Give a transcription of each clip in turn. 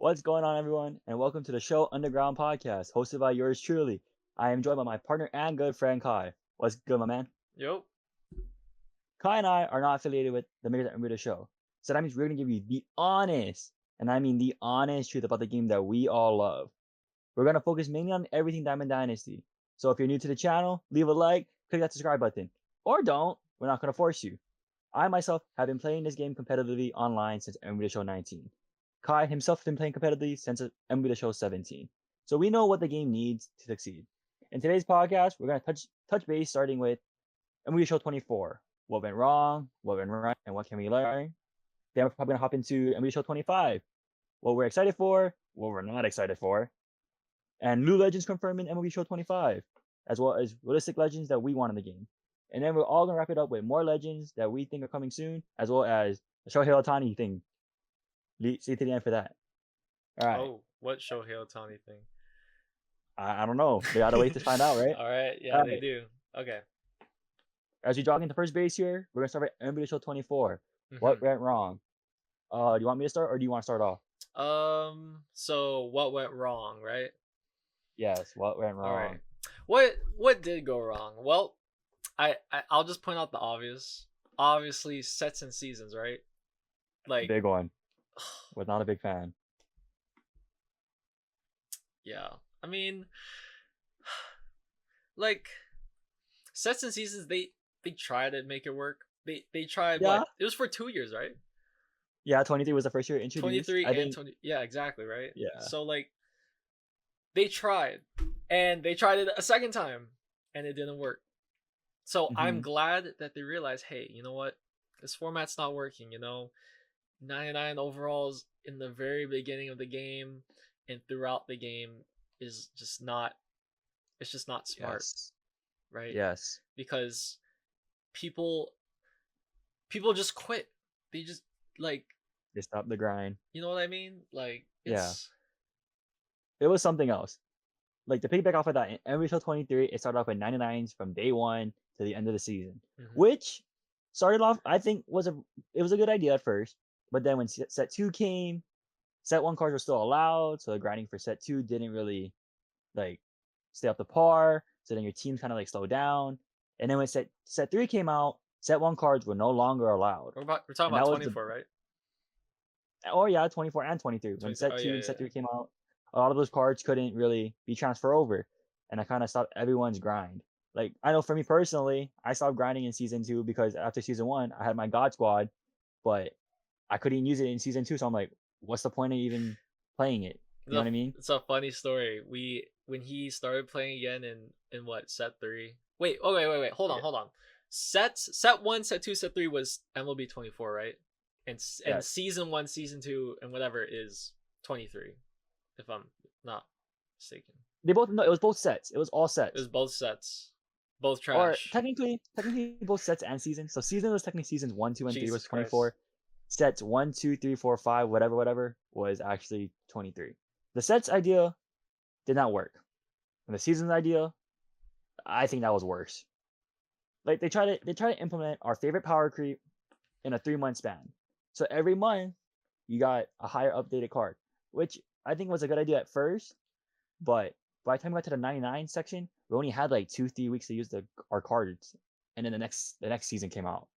What's going on, everyone? And welcome to the Show Underground podcast, hosted by yours truly. I am joined by my partner and good friend Kai. What's good, my man? Yep. Kai and I are not affiliated with the makers of the show, so that means we're gonna give you the honest, and I mean the honest truth about the game that we all love. We're gonna focus mainly on everything Diamond Dynasty. So if you're new to the channel, leave a like, click that subscribe button, or don't. We're not gonna force you. I myself have been playing this game competitively online since MLB The Show 19. Kai himself has been playing competitively since MLB The Show 17. So we know what the game needs to succeed. In today's podcast, we're gonna touch base starting with MLB The Show 24. What went wrong, what went right, and what can we learn? Then we're probably gonna hop into MLB The Show 25. What we're excited for, what we're not excited for, and new legends confirmed in MLB Show 25, as well as realistic legends that we want in the game. And then we're all gonna wrap it up with more legends that we think are coming soon, as well as the Shohei Ohtani thing. Stay to the end for that. All right. Oh, what Shohei Ohtani thing? I don't know. They gotta wait to find out, right? All right. Yeah, All they right. do. Okay. As we jog into first base here, we're gonna start with MLB Show 24. What went wrong? Do you want me to start, or do you want to start off? So what went wrong, right? Yes. What went wrong? All right. What did go wrong? Well, I'll just point out the obvious. Obviously, sets and seasons, right? Like Big one. Was not a big fan. yeah. I mean, like sets and seasons, they tried to make it work. They tried. Yeah. What? It was for 2 years, right? Yeah, 23 was the first year introduced. 23 I and think, 20. Yeah, exactly, right? yeah. So like they tried, and they tried it a second time and it didn't work. So I'm glad that they realized, hey, you know what? This format's not working, 99 overalls in the very beginning of the game and throughout the game is just not smart, Yes. right? Yes. Because people just quit. They just like, They stopped the grind. you know what I mean? Like Yeah. it's It was something else. Like to piggyback off of that, in MLB Show 23, it started off with 99s from day one to the end of the season, which started off, I think, it was a good idea at first. But then when set 2 came, set 1 cards were still allowed, so the grinding for set 2 didn't really like stay up to par. So then your team kind of like slowed down. And then when set 3 came out, set 1 cards were no longer allowed. we're talking And about that was 24, right? Oh yeah, 24 and 23. When 23. set 2 and set 3 came out, a lot of those cards couldn't really be transferred over, and I kind of stopped everyone's grind. Like I know for me personally, I stopped grinding in season 2 because after season 1, I had my God Squad, but I couldn't use it in season 2. So I'm like, what's the point of even playing it? You know what I mean? It's a funny story. When he started playing again in what, set 3? Wait, wait. Hold on. Set 1, set 2, set 3 was MLB 24, right? And Yes. season 1, season 2, and whatever is 23, if I'm not mistaken. They both no, it was both sets. It was all sets. It was both sets, both Or trash. technically both sets and seasons. So season was technically seasons 1, 2, and 3 was Jesus 24. Christ. Sets 1, 2, 3, 4, 5, whatever was actually 23. The sets idea did not work. And the seasons idea, I think that was worse. Like they try to implement our favorite power creep in a 3-month span. So every month you got a higher updated card, which I think was a good idea at first, but by the time we got to the 99 section, we only had like 2-3 weeks to use our cards, and then the next season came out,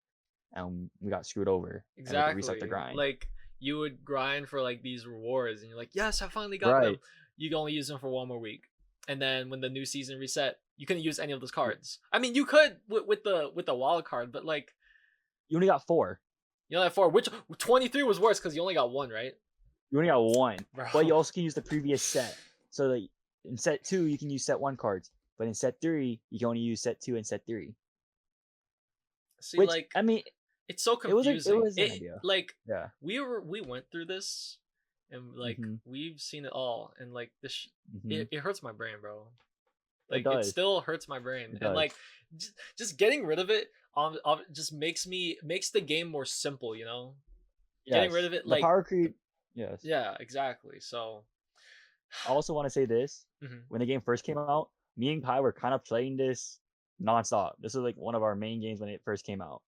and we got screwed over. And we had to reset the Exactly. grind. Like you would grind for like these rewards, and you're like, yes, I finally got them. Right. You can only use them for 1 more week, and then when the new season reset, you couldn't use any of those cards. I mean, you could with the wild card, but like You only got 4. you only have 4. Which 23 was worse because you only got 1, right? You only got 1, Bro. but you also can use the previous set. So like in set 2 you can use set 1 cards, but in set 3 you can only use set 2 and set 3. See, Which like I mean, it's so it was confusing. an idea. Like Yeah. we went through this, and like we've seen it all, and like this, Mhm. it hurts my brain, bro. It Like it does. still hurts my brain, It and does. like just getting rid of it just makes the game more simple, Getting rid Yes. of it, The like power creep. Yes. yeah, exactly. So I also want to say this. Mhm. When the game first came out, me and Kai were kind of playing this nonstop. This was like one of our main games when it first came out.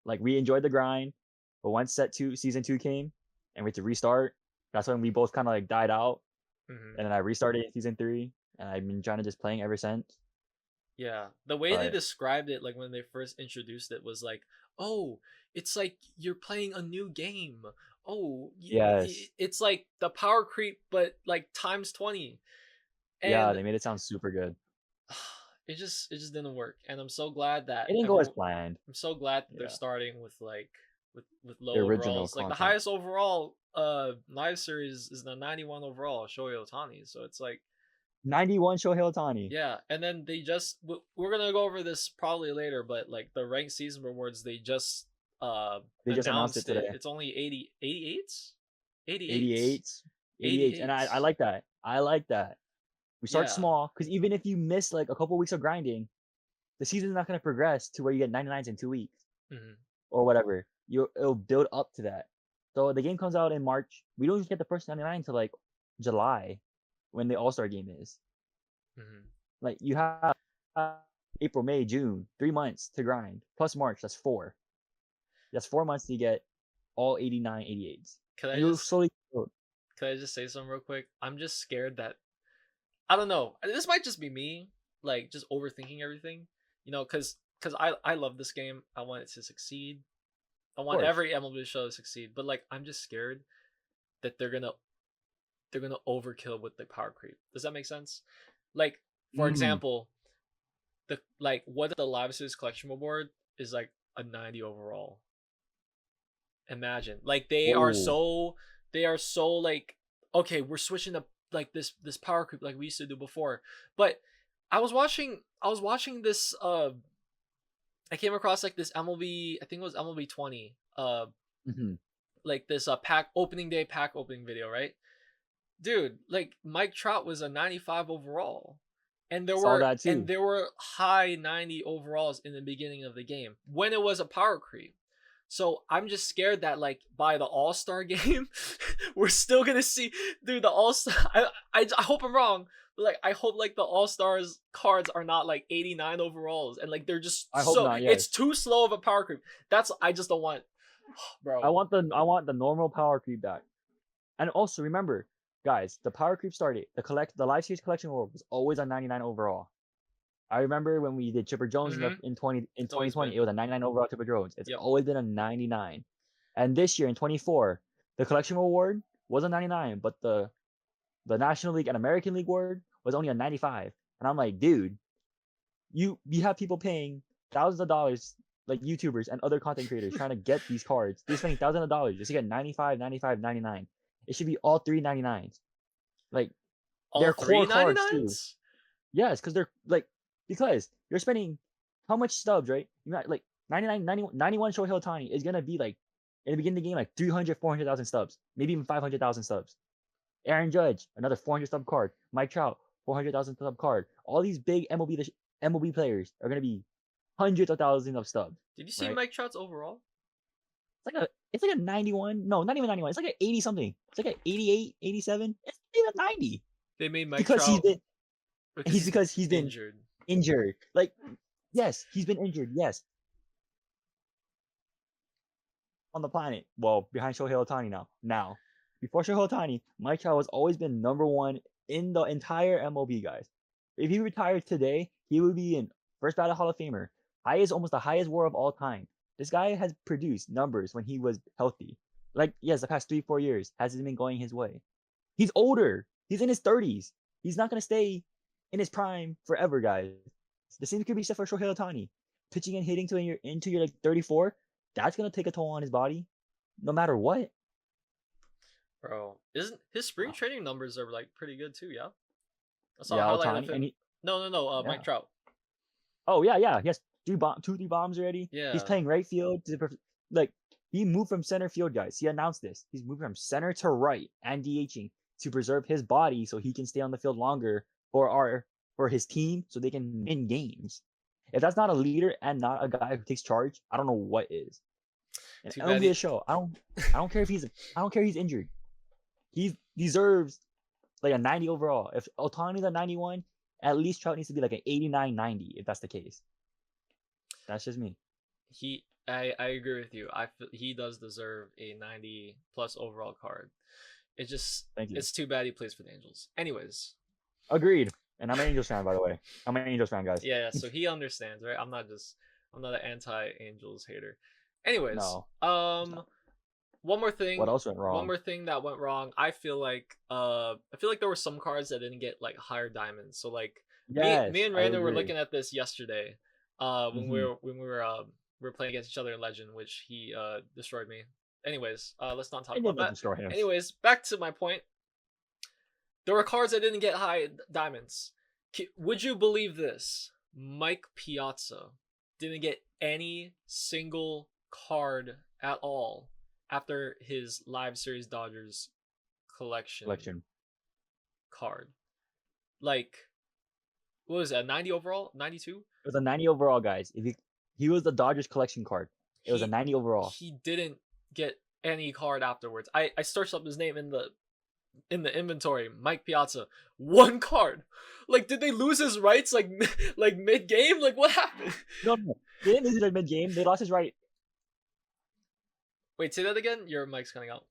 Like we enjoyed the grind, but once season 2 came and we had to restart, That's when we both kind of like died out, Hmm. and then I restarted in season 3, and I've been trying to just playing ever since. Yeah, the way they But described it, like when they first introduced it, was like, "Oh, it's like you're playing a new game. Oh, yes, it's like the power creep, but like times 20." yeah, And they made it sound super good. it just didn't work. And I'm so glad that It didn't go as everyone. planned. I'm so glad that they're Yeah, starting with like with the low original overalls. Like the content. highest overall live series is the 91 overall Shohei Otani. So it's like 91 Shohei Ohtani. yeah, and then they just we're gonna go over this probably later, but like the ranked season rewards, they just They just announced it announced it. today. It's only 80 88, 88, 88, 88, and 88. I like that. I like that. We start Yeah. small because even if you miss like a couple weeks of grinding, the season's not going to progress to where you get 99s in 2 weeks Hmm. or whatever. It'll build up to that. So the game comes out in March. We don't get the first 99 until like July, when the All Star game is. Hmm. Like you have April, May, June, 3 months to grind plus March. That's 4. That's 4 months to get all 89, 88s, Could I and you'll just slowly. could I just say something real quick? I'm just scared that I don't know. This might just be me, like just overthinking everything. Because I love this game. I want it to succeed. I Of want course. every MLB show to succeed. But like I'm just scared that they're gonna overkill with the power creep. Does that make sense? Like, for Mm. example, the like what the Live Series Collection Award is like a 90 overall. Imagine. Like Oh. they are so like okay, we're switching up like this power creep like we used to do before. But I was watching this I came across like this MLB, I think it was MLB 20, Mm-hmm. like this pack opening day pack opening video, right? Dude, like Mike Trout was a 95 overall. And there Saw were that and too. there were high 90 overalls in the beginning of the game when it was a power creep. So I'm just scared that like by the All-Star game, we're still gonna see dude the All-Star I hope I'm wrong, but like I hope like the All-Stars cards are not like 89 overalls and like they're just I hope so not. it's Yes. too slow of a power creep. That's I just don't want I bro. want the normal power creep back. And also remember, guys, the power creep started. The live series collection award was always on 99 overall. I remember when we did Chipper Jones Mhm. in It's always 2020, it been. was a 99 overall Chipper Jones. It's Yep. always been a 99. And this year in 24, the collection award was a 99, but the National League and American League award was only a 95. And I'm like, dude, you have people paying thousands of dollars, like YouTubers and other content creators trying to get these cards. They're spending thousands of dollars just to get 95, 95, 99. It should be all three 99s. Like All they're three core cards too. 99s? Yes, because they're like because you're spending how much stubs, right? You got like 99, 91 Shohei Ohtani is gonna be like in the beginning of the game like 300, 400,000 stubs, maybe even 500,000 stubs. Aaron Judge, another 400 sub card. Mike Trout, 400,000 sub card. All these big MLB players are gonna be hundreds of thousands of stubs, Did you see right? Mike Trout's overall? It's like a 91. No, not even 91. It's like an 80 something. It's like an 88, 87. It's not even 90 They made Mike because he's Trout been because he's because he's been injured. injured. Like yes, he's been injured. Yes, on the planet. Well, behind Shohei Ohtani now. Now, before Shohei Ohtani, Mike Trout has always been number one in the entire MLB, guys. If he retired today, he would be in first ballot Hall of Famer. Almost the highest WAR of all time. This guy has produced numbers when he was healthy. Like, yes, the past 3, 4 years hasn't been going his way. He's older. He's in his 30s. He's not gonna stay in his prime forever, guys. The same could be said for Shohei Ohtani. Pitching and hitting into your like 34, that's gonna take a toll on his body, no matter what. Bro, isn't his spring training numbers are like pretty good too, yeah? I saw a Yeah, highlight of Ohtani, and him. No, Mike yeah. Trout. Oh yeah, yeah. He has 3 bombs already. He's Yeah. playing right field. Like he moved from center field, guys. He announced this. He's moved from center to right and DHing to preserve his body so he can stay on the field longer for his team so they can win games. If that's not a leader and not a guy who takes charge, I don't know what is. And Too bad MLB he the show. I don't care if he's injured. He deserves like a 90 overall. If Otani's a 91, at least Trout needs to be like an 89, 90 if that's the case. That's just me. I agree with you. He does deserve a 90 plus overall card. Thank you. it's too bad he plays for the Angels. Anyways. Agreed. And I'm an Angels fan, by the way. I'm an Angels fan, guys. Yeah, so he understands, right? I'm not an anti-Angels hater. Anyways, No. one more thing. What else went wrong? One more thing that went wrong. I feel like there were some cards that didn't get like higher diamonds. So like Yes, me and I Randall were agree. looking at this yesterday. When we were playing against each other in Legend, which he destroyed me. Anyways, let's not talk I about did not that. destroy him. Anyways, back to my point. There were cards that didn't get high diamonds. Would you believe this? Mike Piazza didn't get any single card at all after his Live Series Dodgers collection card. Like, what was that? 90 overall? 92? It was a 90 overall, guys. He was the Dodgers collection card. It was a 90 overall. He didn't get any card afterwards. I searched up his name in the inventory. Mike Piazza, one card. Like, did they lose his rights like mid game? Like, what happened? No, they didn't lose it mid game. They lost his right. Wait, say that again. Your mic's cutting out.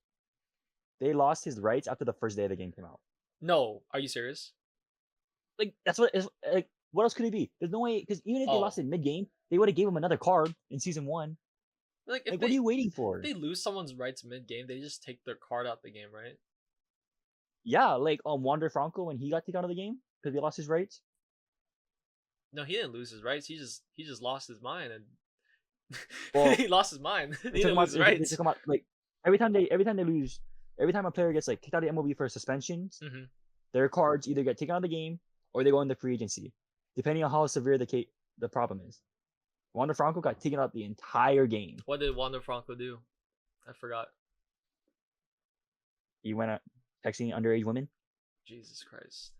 They lost his rights after the first day of the game came out. No, are you serious? Like, that's what is like. What else could it be? There's no way, because even if they lost it mid game, they would have gave him another card in season 1. Like, what are you waiting for? If they lose someone's rights mid game, they just take their card out the game, right? Yeah, like Wander Franco when he got taken out of the game because he lost his rights. No, he didn't lose his rights. He just lost his mind and he lost his mind. He didn't lose his rights. They took him out, like every time they lose, every time a player gets like kicked out of the MLB for suspensions, their cards either get taken out of the game or they go into free agency, depending on how severe the problem is. Wander Franco got taken out the entire game. What did Wander Franco do? I forgot. He went out texting underage women. Jesus Christ.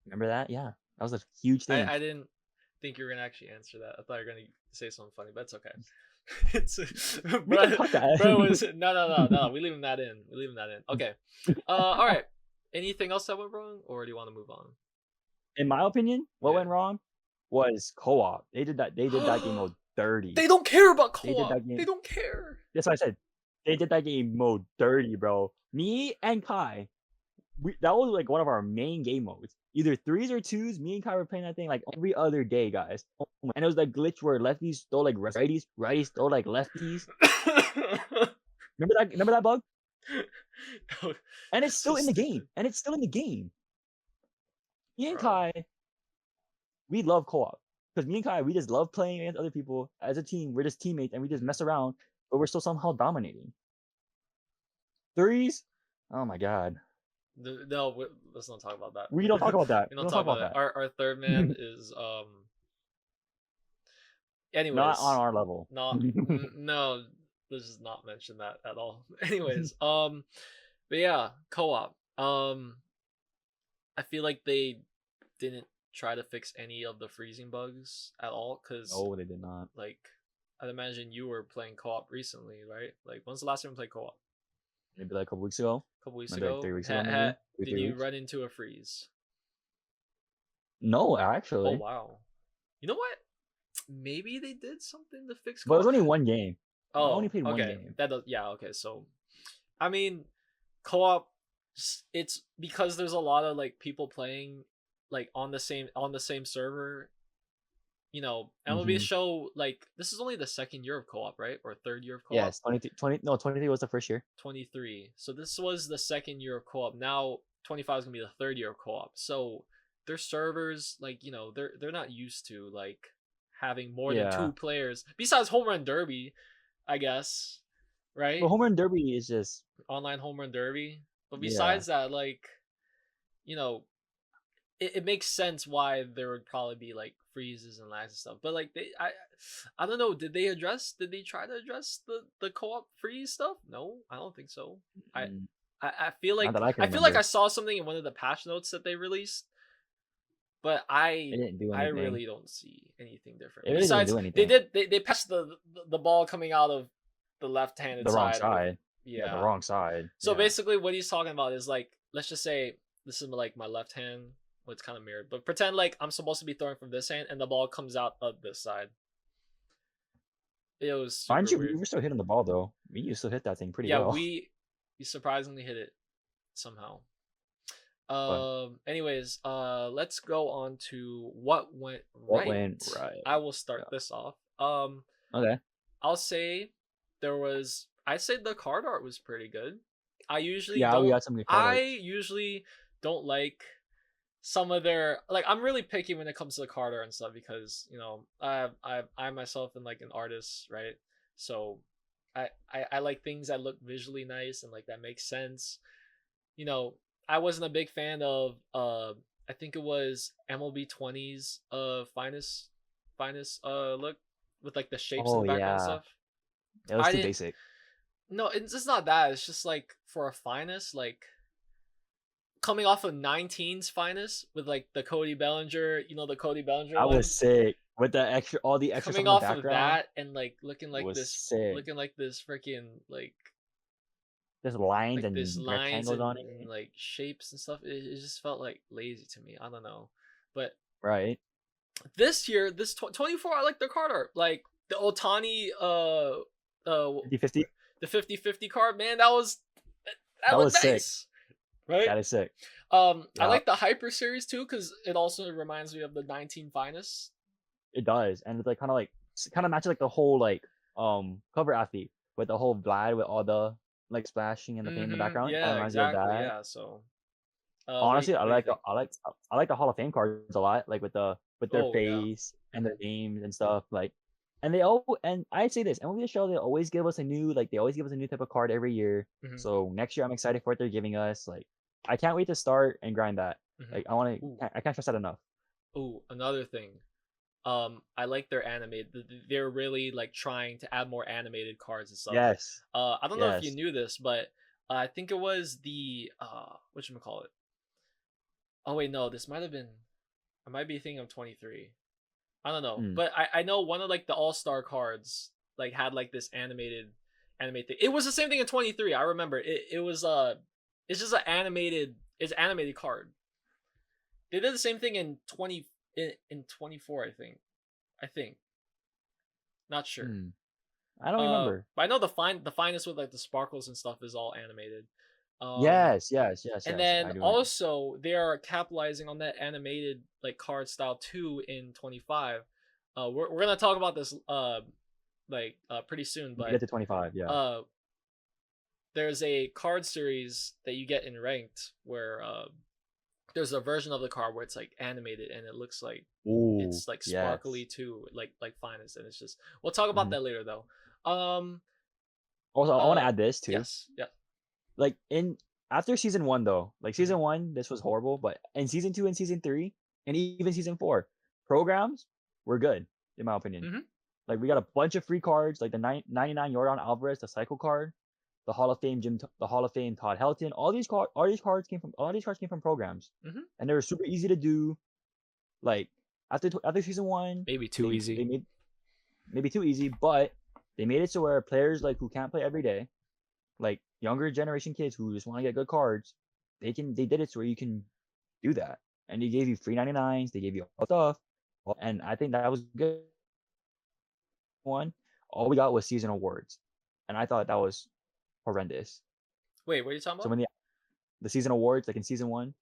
Remember that? Yeah. That was a huge thing. I didn't think you were going to actually answer that. I thought you were going to say something funny, but it's okay. No. We're leaving that in. Okay. All right. Anything else that went wrong, or do you want to move on? In my opinion, what went wrong was co-op. They did that game mode dirty. They don't care about co-op. They don't care. That's what I said. They did that game mode dirty, bro. Me and Kai, that was like one of our main game modes. Either 3s or 2s. Me and Kai were playing that thing like every other day, guys. And it was that glitch where lefties stole like righties stole like lefties. Remember that bug? And it's still in the game. Me and Kai, we love co-op. Because me and Kai, we just love playing against other people as a team. We're just teammates and we just mess around, but we're still somehow dominating. 3s? Oh my god. No, let's not talk about that. We don't talk about that. We don't talk about that. Our third man is anyways. Not on our level. No, let's just not mention that at all. Anyways, but yeah, co-op. I feel like they didn't try to fix any of the freezing bugs at all, because no, they did not. Like, I'd imagine you were playing co-op recently, right? Like, when's the last time you played co-op? Maybe like a couple weeks ago. Maybe like 3 weeks ago. Did you run into a freeze? No, actually. Oh wow. You know what? Maybe they did something to fix co-op. But it was only one game. Oh, I only played one game. Okay. So, I mean, co-op. It's because there's a lot of like people playing like on the same server. You know, MLB show, like, this is only the second year of co-op, right? Or third year of co-op? Yes, 23 was the first year. 23. So this was the second year of co-op. Now 25 is gonna be the third year of co-op. So their servers, like, you know, they're not used to like having more than 2 players. Besides Home Run Derby, I guess. Right? Well, Home Run Derby is just online Home Run Derby. But besides that, like, you know, it makes sense why there would probably be like freezes and lags and stuff. But like I don't know, did they try to address the co-op freeze stuff? No, I don't think so. I feel like I saw something in one of the patch notes that they released, but I really don't see anything different. Besides, they patched the ball coming out of the left-handed wrong side. side. Yeah, the wrong side. So basically what he's talking about is like, let's just say this is like my left hand. Well, it's kind of mirrored, but pretend like I'm supposed to be throwing from this hand and the ball comes out of this side. It was super weird. We were still hitting the ball though. We used to hit that thing pretty well. You surprisingly hit it somehow. But Anyways, let's go on to what went what right. went right? I will start Yeah. this off. Okay. I'll say I'd say the card art was pretty good. I usually Yeah, we don't got some good card I arts. usually don't like some of their, like, I'm really picky when it comes to the card art and stuff, because I myself am like an artist, right? So I like things that look visually nice and like that makes sense. You know, I wasn't a big fan of I think it was MLB 20's finest look with like the shapes in Oh the background and yeah, stuff. it was I too didn't basic. No, it's just not that. It's just like for a finest, like coming off of 19's finest with like the Cody Bellinger, the Cody Bellinger That one, was sick with all the extra stuff coming in the off of background. that and like Was sick. looking like this freaking There's lines like this and lines rectangles on it. and like shapes and stuff. It just felt like lazy to me. I don't know, but Right. this year, this 24, I like the card art, like the Otani 50-50. the 50-50 card, man. That That looked was sick. nice, right? That is sick. I Yeah, like the Hyper series too, because it also reminds me of the 19 finest. it does, and it's like kind of matches like the whole like cover athlete with the whole Vlad with all the like splashing and the paint in the background. It kind Yeah, of reminds me of exactly. that. Yeah. So, Honestly, what do you think? I like the Hall of Fame cards a lot, like with their Oh yeah. face and their names and stuff. Like, and and I say this, MLB The Show, they always give us a new type of card every year. Mhm. So next year, I'm excited for what they're giving us. Like, I can't wait to start and grind that. Mhm. Like, Ooh. I can't stress that enough. Ooh, another thing. I like their animated. They're really like trying to add more animated cards and stuff. Yes, I don't know if you yes. knew this, but I think it was the whatchamacallit. Oh wait, no, this might have been. I might be thinking of 23. I don't know, Mm. but I know one of like the All-Star cards like had like this animated thing. It was the same thing in 23. I remember it was it's just it's animated card. They did the same thing in 24, I think. Not sure. I don't remember. But I know the finest with like the sparkles and stuff is all animated. Yes. And then also they are capitalizing on that animated like card style too in 25. We're gonna talk about this pretty soon, We but get to 25. Yeah. there's a card series that you get in ranked where there's a version of the card where it's like animated and it looks like Ooh, it's like yes. sparkly too, like finest, and it's just, we'll talk about that later though. Also, I want to add this too. Yes, yeah. Like after season 1 though, like season 1, this was horrible, but in season 2 and season 3, and even season 4, programs were good in my opinion. Mhm. Like we got a bunch of free cards, like the 99 Yordan Alvarez, the cycle card, the Hall of Fame Todd Helton. All these cards came from programs, Mhm. and they were super easy to do. Like after season 1, Maybe too easy. They made maybe too easy, but they made it so where players like who can't play every day, like younger generation kids who just want to get good cards, they did it so where you can do that, and they gave you free 99s, they gave you all stuff, and I think that was good. One, all we got was season awards, and I thought that was horrendous. Wait, what are you talking about? So when the season awards, like in season 1,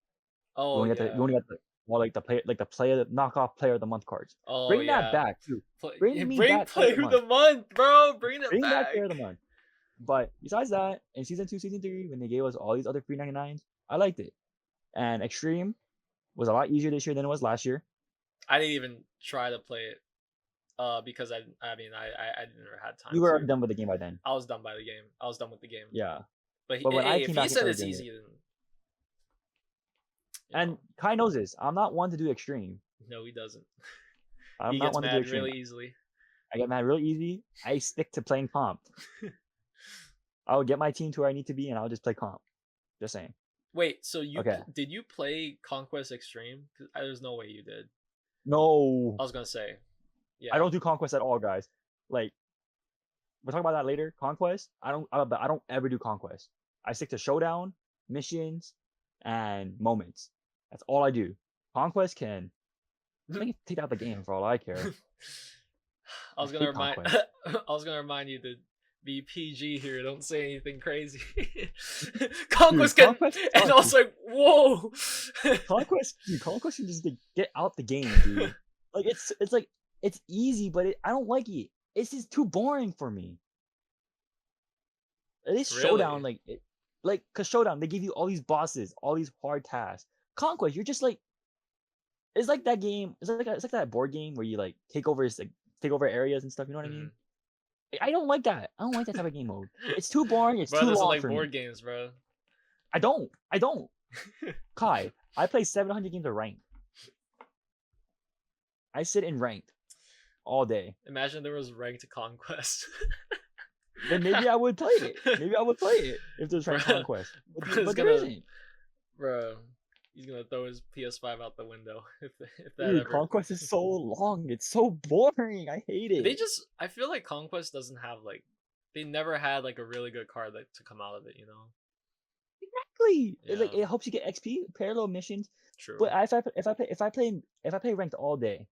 oh, you only got the knockoff player of the month cards. Oh, Bring yeah. that back too. Bring player of the month, bro. Bring it Bring back. back player of the month. But besides that, in season 2, season 3, when they gave us all these other free 99s, I liked it. And Extreme was a lot easier this year than it was last year. I didn't even try to play it, because I never had time. You were done with the game by then. I was done by the game. I was done with the game. Yeah. But when I if came he back, said it's easy, then. And Kai knows this. I'm not one to do Extreme. No, he doesn't. I'm not one to do Extreme. Really easily. I get mad really easy. I stick to playing comp. I'll get my team to where I need to be, and I'll just play comp. Just saying. Wait, so did you play Conquest Extreme? Because there's no way you did. No. I was gonna say. Yeah. I don't do Conquest at all, guys. Like, we'll talk about that later. Conquest. I don't ever do Conquest. I stick to Showdown, missions, and moments. That's all I do. Conquest can take out the game for all I care. I was gonna remind you to Be PG here. Don't say anything crazy. Dude, Conquest can, Conquest and I sucks. was like, whoa. Conquest can just like, get out the game, dude. Like it's like it's easy, but I don't like it. It's just too boring for me. At least Showdown, Really? cause Showdown they give you all these bosses, all these hard tasks. Conquest, you're just like it's like that game. It's like that board game where you like take over areas and stuff. You know what I mean? I don't like that. I don't like that type of game mode. It's too boring. It's Bro too doesn't long like for me. board games, bro. I don't. Kai, I play 700 games of ranked. I sit in ranked all day. Imagine there was ranked Conquest. Then maybe I would play it. Maybe I would play it if there's ranked Bruh, Conquest. Bruh's But there gonna- isn't. Bro, he's gonna throw his PS5 out the window if that Dude, ever. Conquest is so long. It's so boring. I hate it. I feel like Conquest doesn't have like, they never had like a really good card to come out of it, you know? Exactly. It's like Yeah. it helps you get XP, parallel missions. True. But if I play ranked all day,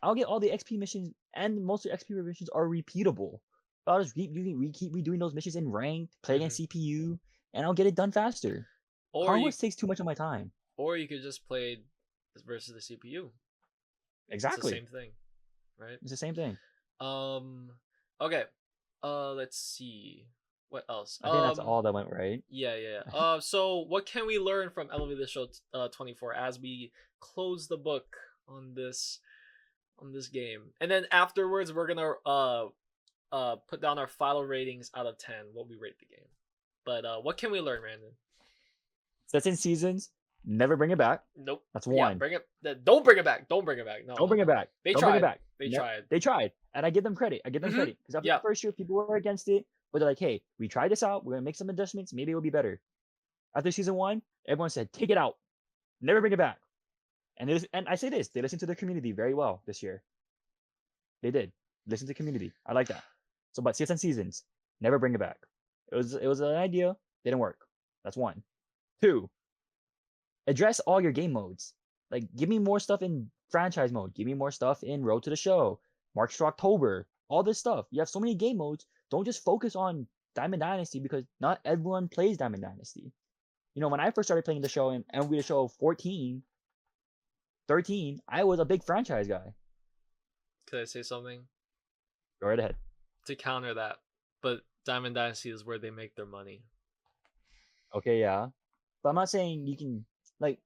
I'll get all the XP missions, and most of the XP missions are repeatable. I'll just keep redoing those missions in ranked, play against CPU, and I'll get it done faster. or you, Conquest takes too much of my time. or you could just play versus the CPU. Exactly. It's the same thing, right? It's the same thing. Okay. Let's see. What else? I think that's all that went right. Yeah. So what can we learn from Elevate the Show 24 as we close the book on this game? And then afterwards we're gonna put down our final ratings out of 10, what we rate the game. But what can we learn, Brandon? That's in seasons. Never bring it back. Nope. That's Yeah, one. don't bring it back. Don't bring it back. No. Don't bring it back. They Don't tried. bring it back. They Ne- tried. They tried, and I give them credit. Credit because after Yeah. the first year, people were against it, but they're like, "Hey, we tried this out. We're gonna make some adjustments. Maybe it'll be better." After season one, everyone said, "Take it out. Never bring it back." And I say this, they listened to the community very well this year. They did listen to the community. I like that. So, but seasons, never bring it back. It was an idea, didn't work. That's one. Two, address all your game modes. Like, give me more stuff in franchise mode. Give me more stuff in Road to the Show, March to October, all this stuff. You have so many game modes. Don't just focus on Diamond Dynasty because not everyone plays Diamond Dynasty. You know, when I first started playing the show in MLB The Show 14, 13, I was a big franchise guy. Could I say something Go right ahead. to counter that? But Diamond Dynasty is where they make their money. Okay, yeah. But I'm not saying you can, like,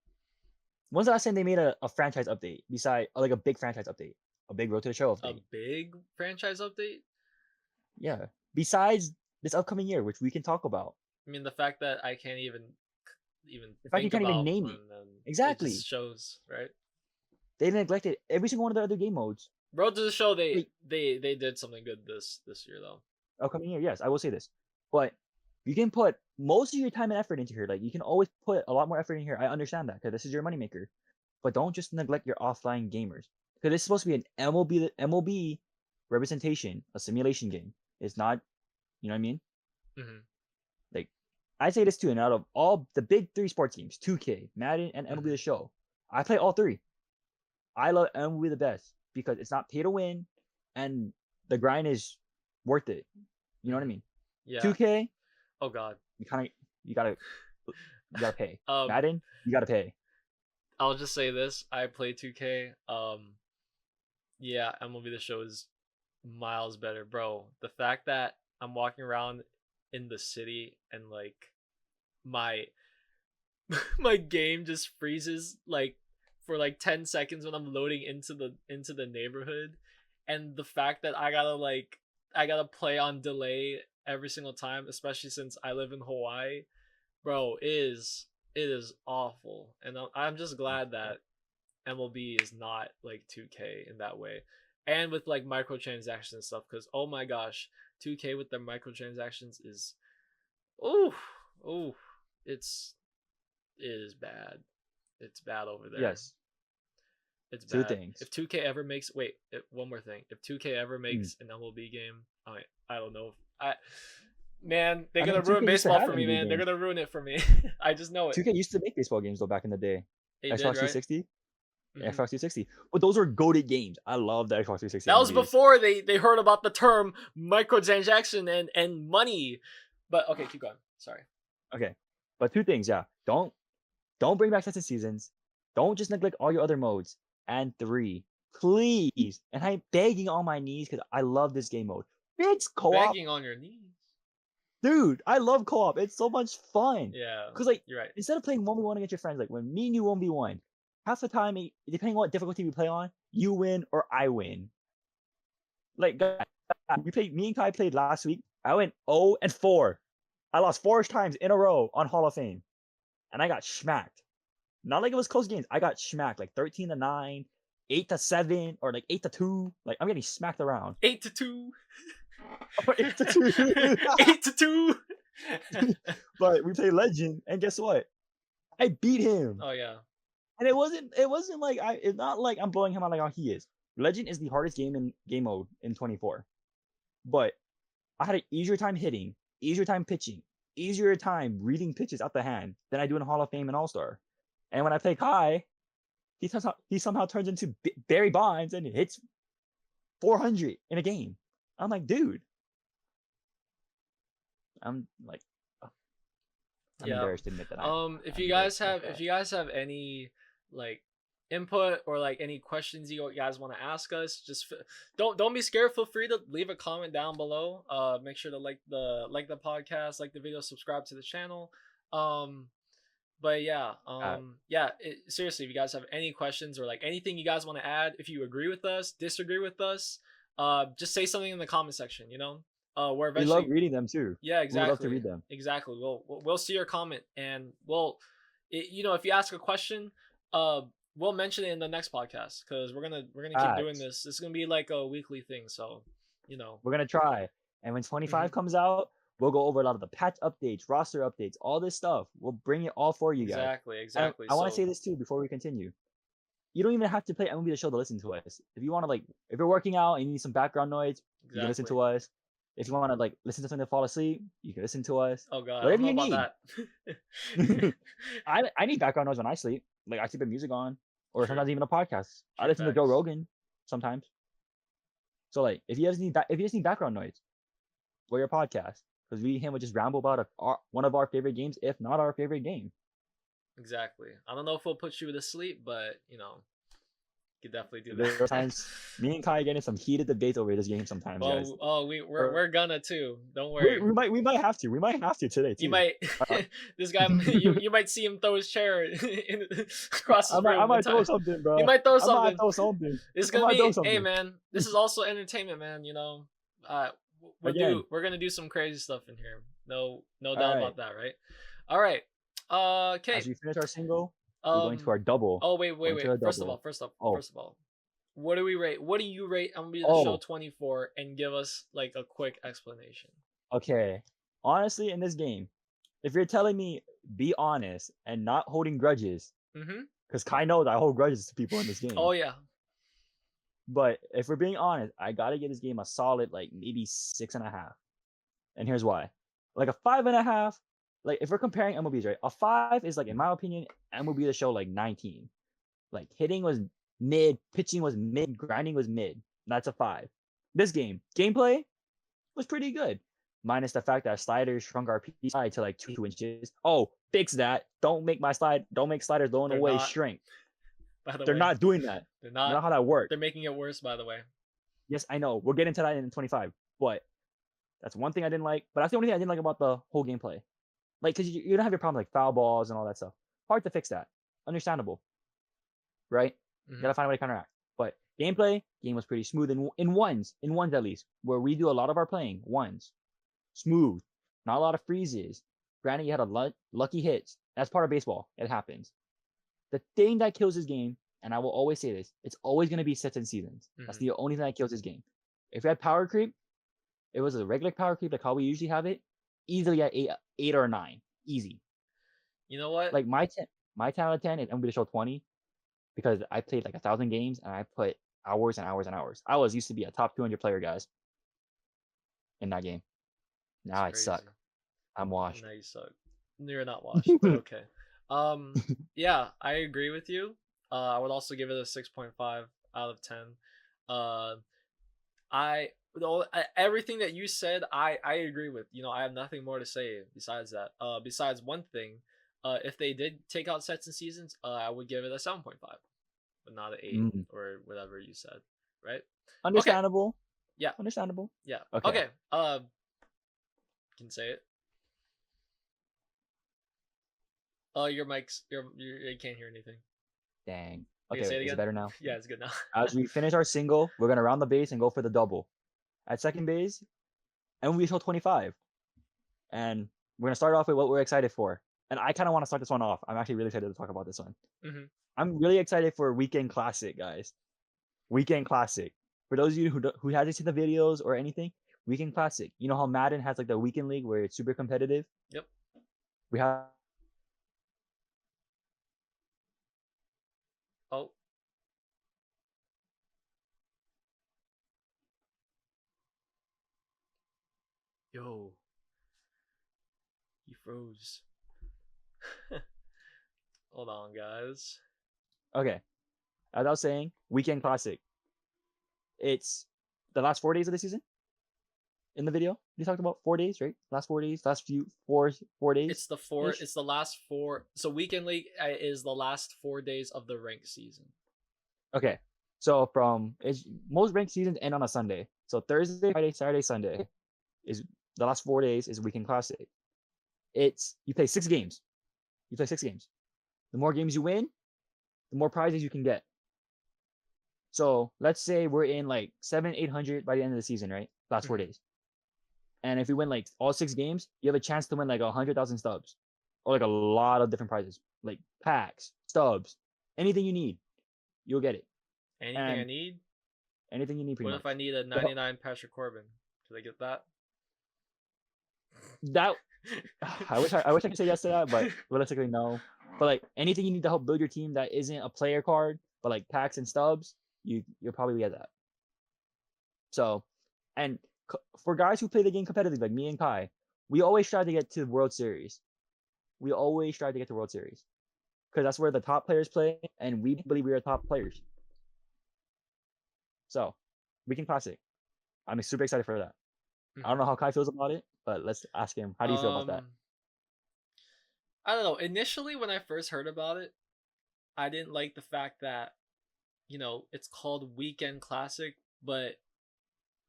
when's the last time they made a franchise update beside, like, a big franchise update? A big Road to the Show A update? big franchise update? Yeah. Besides this upcoming year, which we can talk about. I mean, the fact that I can't even The fact you think can't even about name it. one, then Exactly. it just shows, right? They neglected every single one of the other game modes. Road to the Show, they Wait. they did something good this year though. Upcoming year, yes, I will say this. But you can put most of your time and effort into here. Like, you can always put a lot more effort in here. I understand that because this is your moneymaker. But don't just neglect your offline gamers. Because this is supposed to be an MLB representation, a simulation game. It's not, you know what I mean? Mm-hmm. Like, I say this too, and out of all the big three sports games, 2K, Madden, and MLB The Show, I play all three. I love MLB the best because it's not pay to win, and the grind is worth it. You know what I mean? Yeah. 2K, Oh God. you gotta pay. Um, Madden, you gotta pay. I'll just say this: I play 2K. Yeah, MLB The Show is miles better, bro. The fact that I'm walking around in the city and like my my game just freezes like for like 10 seconds when I'm loading into the neighborhood, and the fact that I gotta play on delay every single time, especially since I live in Hawaii, bro, it is awful. And I'm just glad that MLB is not like 2K in that way, and with like microtransactions and stuff, because oh my gosh, 2K with their microtransactions is it is bad. It's bad over there. Yes. It's Two bad. things. If 2K ever makes one more thing. If 2K ever makes an MLB game, I don't know. They're I gonna mean, ruin 2K used to baseball have for me, MLB man. They're games. gonna ruin it for me. I just know it. 2K used to make baseball games though back in the day. They Xbox did, right? 360. Xbox 360. But those were goated games. I love the Xbox 360. That was MLBs. before they heard about the term microtransaction and money. But okay, keep going. Sorry. Okay, but two things, yeah. Don't bring back Sets and Seasons. Don't just neglect all your other modes. And 3, please, and I'm begging on my knees because I love this game mode. It's co-op, Begging on your knees. dude. I love co-op. It's so much fun. Yeah. Because like You're right. instead of playing 1v1 against your friends, like when me and you 1v1, half the time, depending on what difficulty we play on, you win or I win. Like guys, me and Kai played last week. I went 0-4. I lost 4 times in a row on Hall of Fame, and I got smacked. Not like it was close games. I got smacked like 13-9, 8-7, or like 8-2. Like I'm getting smacked around. 8-2. 8-2. 8-2. But we played Legend, and guess what? I beat him. Oh yeah. And it wasn't like it's not like I'm blowing him out like how he is. Legend is the hardest game in game mode in 24. But I had an easier time hitting, easier time pitching, easier time reading pitches out the hand than I do in Hall of Fame and All-Star. And when I play Kai, he somehow turns into Barry Bonds and hits 400 in a game. I'm like, dude. I'm like, I'm embarrassed to admit that. If you guys have any like input or like any questions you guys want to ask us, just don't be scared. Feel free to leave a comment down below. Make sure to like the podcast, like the video, subscribe to the channel. But yeah, seriously, if you guys have any questions or like anything you guys want to add, if you agree with us, disagree with us, just say something in the comment section. You know, we're eventually, we love reading them too. Yeah, exactly. We love to read them. Exactly. We'll see your comment, and if you ask a question, we'll mention it in the next podcast because we're gonna keep doing this. It's gonna be like a weekly thing, so we're gonna try. And when 25 comes out, we'll go over a lot of the patch updates, roster updates, all this stuff. We'll bring it all for you guys. Exactly. I want to say this too before we continue. You don't even have to play MLB The Show to listen to us. If you want to if you're working out and you need some background noise, you can listen to us. If you want to listen to something to fall asleep, you can listen to us. Oh god, whatever I don't know you about need. That. I need background noise when I sleep. Like I sleep with music on, or sometimes even a podcast. I True listen to facts. Joe Rogan sometimes. So if you just need background noise for your podcast, because we him would just ramble about one of our favorite games, if not our favorite game. Exactly. I don't know if we'll put you to sleep, but you could definitely do There that. are times me and Kai getting some heated debates over this game sometimes, guys. We're gonna too. Don't worry. We might have to. We might have to today too. You might. This guy. You might see him throw his chair across his room. I might throw something, bro. You might throw something. I might throw something. It's gonna be. Hey, man. This is also entertainment, man. We're gonna do some crazy stuff in here. No doubt about that, right? All right. Okay. As we finish our single, we're going to our double. Oh wait. First of all, what do we rate? What do you rate MLB The Show 24? And give us like a quick explanation. Okay. Honestly, in this game, if you're telling me be honest and not holding grudges, because Kai knows I hold grudges to people in this game. Oh yeah. But if we're being honest, I gotta give this game a solid maybe 6.5. And here's why. Like a 5.5. Like if we're comparing MLBs, right? A 5 is in my opinion, MLB The Show 19. Like hitting was mid, pitching was mid, grinding was mid. That's a 5. This game, gameplay was pretty good. Minus the fact that sliders shrunk our PSI to 2 inches. Oh, fix that. Don't make sliders low in the way shrink. They're not doing that. They're not. Not how that works. They're making it worse, by the way. Yes, I know. We'll get into that in 25. But that's one thing I didn't like. But that's the only thing I didn't like about the whole gameplay. Because you don't have your problem foul balls and all that stuff. Hard to fix that. Understandable. Right? You gotta find a way to counteract. But gameplay, game was pretty smooth in ones at least, where we do a lot of our playing. Ones. Smooth. Not a lot of freezes. Granted, you had a lucky hits. That's part of baseball. It happens. The thing that kills this game, and I will always say this, it's always going to be Sets and Seasons. That's the only thing that kills this game. If you had power creep, it was a regular power creep like how we usually have it, easily at 8 or 9. Easy. You know what? My 10 out of 10 is MLB The Show 20 because I played 1,000 games and I put hours and hours and hours. I used to be a top 200 player, guys, in that game. Now I suck. I'm washed. Now you suck. You're not washed, but okay. Yeah, I agree with you. I would also give it a 6.5 out of 10. Uh, I everything that you said, I agree with. I have nothing more to say besides that. Besides one thing, if they did take out sets and seasons, I would give it a 7.5, but not an 8 Mm. or whatever you said, right? Okay. Understandable. Yeah. Understandable. Yeah. Okay. Okay. Can say it. Your mic's you can't hear anything. Dang. Okay, Okay, say it is it again. better now? Yeah, it's good now. As we finish our single, we're gonna round the base and go for the double. At second base, and we show 25. And we're gonna start off with what we're excited for. And I kind of want to start this one off. I'm actually really excited to talk about this one. Mm-hmm. I'm really excited for Weekend Classic, guys. Weekend Classic. For those of you who hasn't seen the videos or anything, Weekend Classic. You know how Madden has like the Weekend League where it's super competitive? Yep. We have. Oh. Yo. He froze. Hold on, guys. Okay. As I was saying, Weekend Classic. It's the last 4 days of the season. In the video, you talked about 4 days, right? Last 4 days, last few 4 days. It's the four. It's the last four. So Weekend League is the last 4 days of the ranked season. Okay, so most ranked seasons end on a Sunday. So Thursday, Friday, Saturday, Sunday is the last 4 days is Weekend Classic. You play 6 games. You play 6 games. The more games you win, the more prizes you can get. So let's say we're in like 700-800 by the end of the season, right? Last 4 days. And if you win like all 6 games, you have a chance to win like 100,000 stubs, or like a lot of different prizes, like packs, stubs, anything you need, you'll get it. Anything I need? Anything you need, pretty much. What if I need a 99 Patrick Corbin? Did I get that? I wish I could say yes to that, but realistically no. But like anything you need to help build your team that isn't a player card, but like packs and stubs, you'll probably get that. So, and for guys who play the game competitively, like me and Kai, we always try to get to the World Series. We always try to get to World Series because that's where the top players play, and we believe we are top players. So, Weekend Classic. I'm super excited for that. I don't know how Kai feels about it, but let's ask him. How do you feel about that? I don't know. Initially, when I first heard about it, I didn't like the fact that, it's called Weekend Classic, but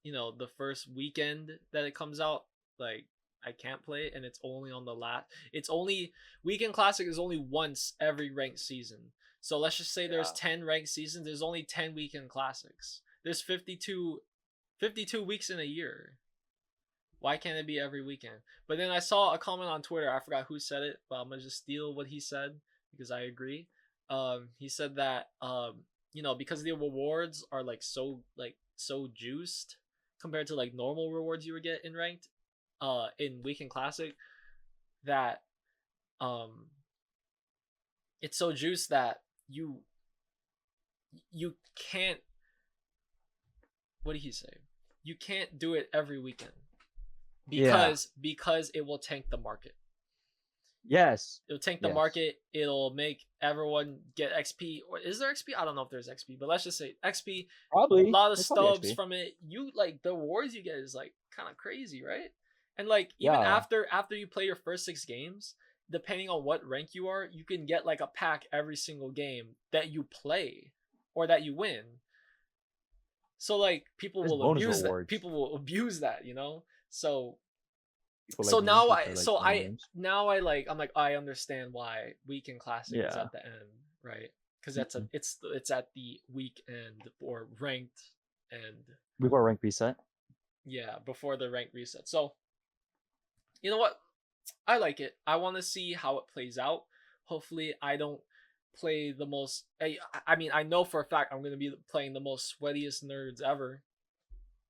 the first weekend that it comes out, like I can't play it, and it's only on the Weekend Classic is only once every ranked season. So let's just say there's 10 ranked seasons, there's only 10 Weekend Classics. There's 52 weeks in a year. Why can't it be every weekend? But then I saw a comment on Twitter, I forgot who said it, but I'm gonna just steal what he said because I agree. He said that because the rewards are so juiced compared to like normal rewards you would get in ranked in Weekend Classic, that it's so juiced that you can't, what did he say? You can't do it every weekend because it will tank the market. Yes. It'll tank the market. It'll make everyone get XP. Or is there XP? I don't know if there's XP, but let's just say XP. Probably. A lot of stubs from it. You like the rewards you get is like kind of crazy, right? And like even after you play your first 6 games, depending on what rank you are, you can get like a pack every single game that you play or that you win. So like people will abuse that. People will abuse that, So now I'm like I understand why Weekend Classic is at the end, right? Because it's at the weekend or ranked and before rank reset. Yeah, before the rank reset. So you know what? I like it. I want to see how it plays out. Hopefully, I don't play the most. I mean, I know for a fact I'm going to be playing the most sweatiest nerds ever.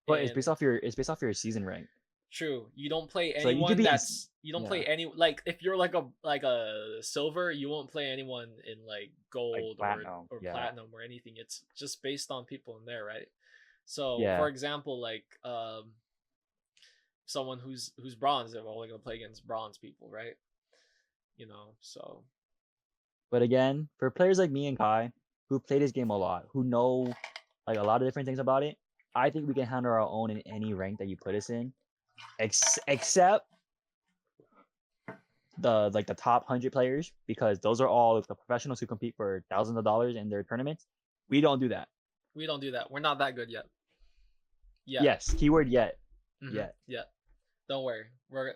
But it's based off your season rank. True. You don't play anyone play any like if you're like a silver, you won't play anyone in like gold like or platinum or anything. It's just based on people in there, right? So for example, like someone who's bronze, they're only gonna play against bronze people, right? So. But again, for players like me and Kai, who play this game a lot, who know like a lot of different things about it, I think we can handle our own in any rank that you put us in, except the top 100 players, because those are all the professionals who compete for thousands of dollars in their tournaments. We don't do that. We don't do that. We're not that good yet. Yeah. Yes, keyword yet. Yet. Yeah. Don't worry. We're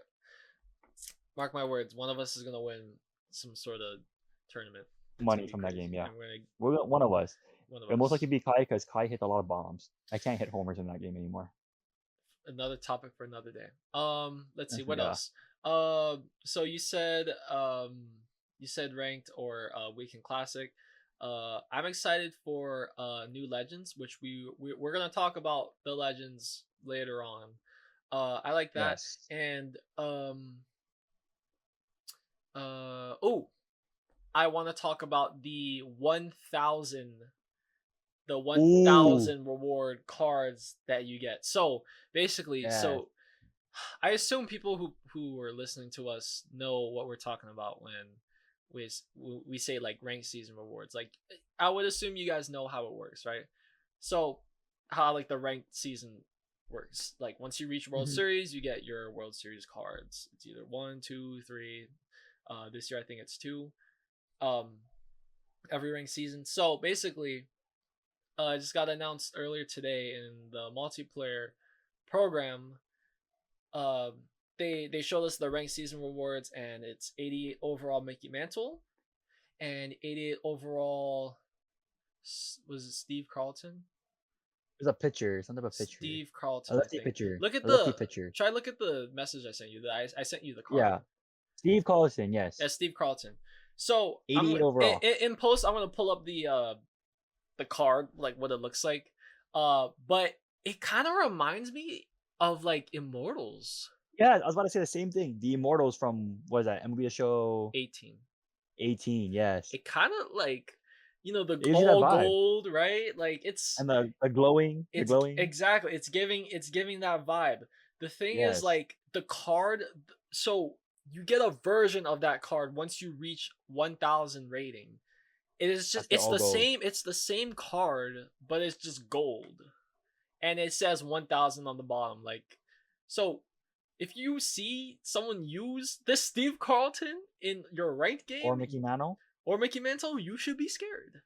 mark my words. One of us is gonna win some sort of tournament. Money from that game, yeah. We're one of us. One of It most us. likely be Kai, because Kai hit a lot of bombs. I can't hit homers in that game anymore. Another topic for another day. Let's see what Yeah. else. So you said ranked or weekend classic. I'm excited for new legends, which we're gonna talk about the legends later on. I like that. Yes. And I want to talk about the 1,000 reward cards that you get. So basically, so I assume people who are listening to us know what we're talking about when we say like ranked season rewards. Like, I would assume you guys know how it works, right? So how like the ranked season works, like once you reach World Series, you get your World Series cards. It's either 1, 2, 3. This year I think it's 2. Every ranked season. So basically, I just got announced earlier today in the multiplayer program. They showed us the ranked season rewards, and it's 88 overall Mickey Mantle, and 88 overall was it Steve Carlton? There's a picture, something of a picture. Steve Carlton. A lefty pitcher. Look at the picture. Try look at the message I sent you. I sent you the card. Yeah, Steve Carlton. Yes. Yeah, Steve Carlton. So 88 overall. In post, I'm gonna pull up the card, like what it looks like. But it kind of reminds me of like Immortals. Yeah, I was about to say the same thing. The Immortals from, what is that, MLB The Show 18. 18, yes. It kind of like, the gives you that all vibe. gold, right? Like it's And the glowing, exactly. It's giving that vibe. The thing is, like, the card, so you get a version of that card once you reach 1,000 rating. It is just it's the same card, but it's just gold, and it says 1,000 on the bottom. Like, so if you see someone use this Steve Carlton in your ranked game or Mickey Mantle, you should be scared.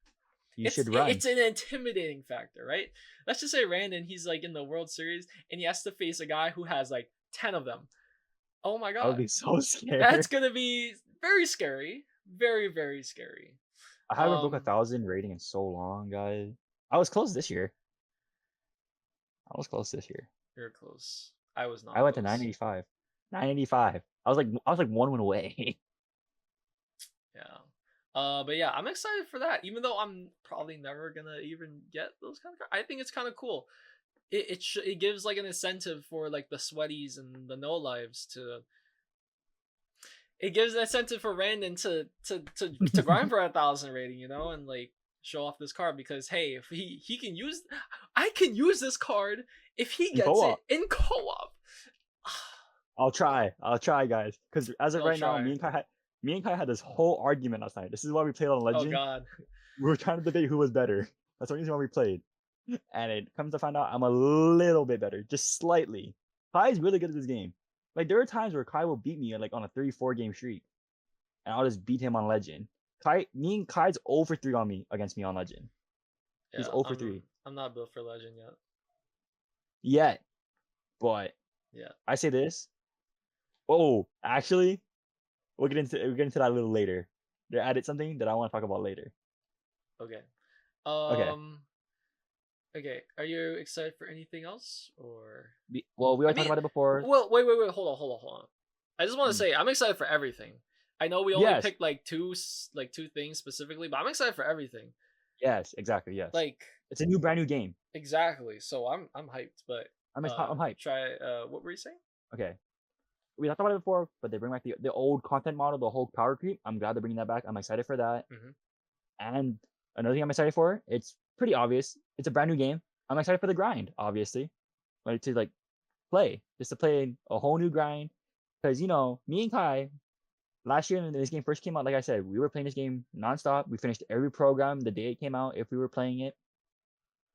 You should run. It's an intimidating factor, right? Let's just say Randon, he's like in the World Series and he has to face a guy who has like 10 of them. Oh my god. I would be so scared. That's gonna be very scary. Very, very scary. I haven't broke 1,000 rating in so long, guys. I was close this year. You're close. I was not. I went to 985. 985. I was like one win away. Yeah. But yeah, I'm excited for that. Even though I'm probably never gonna even get those kind of cards, I think it's kind of cool. It gives like an incentive for like the sweaties and the no lives to. It gives an incentive for Randon to grind for 1,000 rating, and like show off this card, because hey, if he can use, I can use this card if he gets it in co-op. I'll try, guys. Because as of right now, me and Kai had this whole argument last night. This is why we played on Legend. Oh god. We were trying to debate who was better. That's the reason why we played. And it comes to find out I'm a little bit better, just slightly. Kai's really good at this game. Like, there are times where Kai will beat me on a 3-4 game streak, and I'll just beat him on Legend. Me and Kai's 0 for 3 against me on Legend. Yeah, he's 0 for 3. I'm not built for Legend yet. But yeah, I say this. Oh, actually, we'll get into that a little later. They added something that I want to talk about later. Okay. Okay. Are you excited for anything else, or? Well, we already talked about it before. Well, wait. Hold on. I just want to say I'm excited for everything. I know we only picked like two things specifically, but I'm excited for everything. Yes, exactly. Yes. Like, it's a brand new game. Exactly. So I'm hyped, but I'm hyped. Try. What were you saying? Okay. We talked about it before, but they bring back the old content model, the whole power creep. I'm glad they're bringing that back. I'm excited for that. And another thing I'm excited for, it's pretty obvious. It's a brand new game. I'm excited for the grind, obviously. Like, to, play. Just to play a whole new grind. Because, me and Kai, last year when this game first came out, like I said, we were playing this game nonstop. We finished every program the day it came out if we were playing it,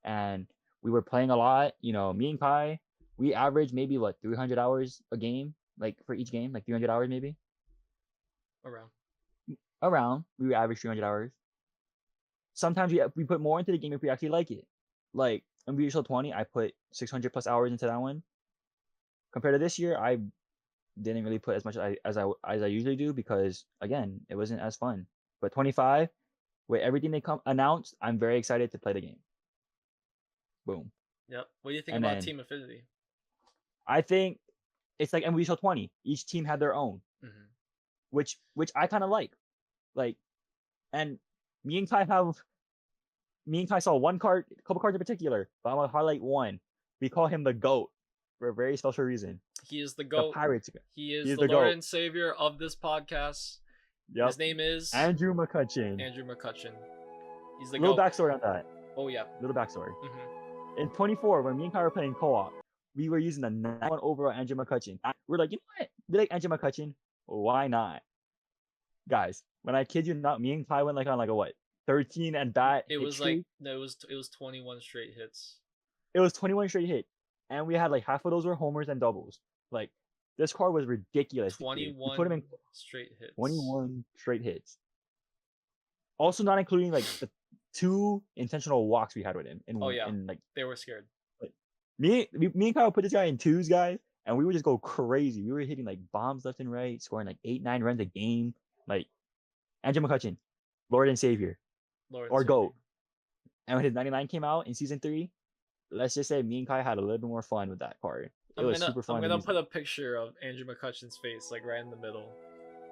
and we were playing a lot. You know, me and Kai, we averaged maybe 300 hours a game, like for each game, like 300 hours maybe. Around, we would average 300 hours. Sometimes we put more into the game if we actually like it. Like Unreal 20, I put 600 plus hours into that one. Compared to this year, I didn't really put as much as I usually do because again, it wasn't as fun. But 25, with everything they announced, I'm very excited to play the game. Boom. Yep. What do you think about Team Affinity? I think it's like Unreal 20. Each team had their own, which I kind of like. Like, and me and Kai saw one card, a couple cards in particular, but I'm gonna highlight one. We call him the GOAT for a very special reason. He is the GOAT. The Pirates. He is the Lord and Savior of this podcast. Yep. His name is Andrew McCutchen. He's the GOAT. Little backstory on that. Oh yeah. Little backstory. In 24, when me and Kai were playing co-op, we were using the 9-1 overall Andrew McCutchen. We're like, you know what? We like Andrew McCutchen. Why not? Guys, when I kid you not, me and Kai went on a what? 13 and bat. It was streak. It was 21 straight hits. It was 21 straight hits. And we had half of those were homers and doubles. This card was ridiculous. 21 put him in straight hits. 21 straight hits. Also not including the 2 intentional walks we had with him. They were scared. Me and Kyle put this guy in 2s, guys, and we would just go crazy. We were hitting bombs left and right, scoring 8-9 runs a game. Andrew McCutchen, Lord and Savior. Or GOAT. And when his 99 came out in season 3, let's just say me and Kai had a little bit more fun with that card. It was super fun. I'm gonna put a picture of Andrew McCutchen's face right in the middle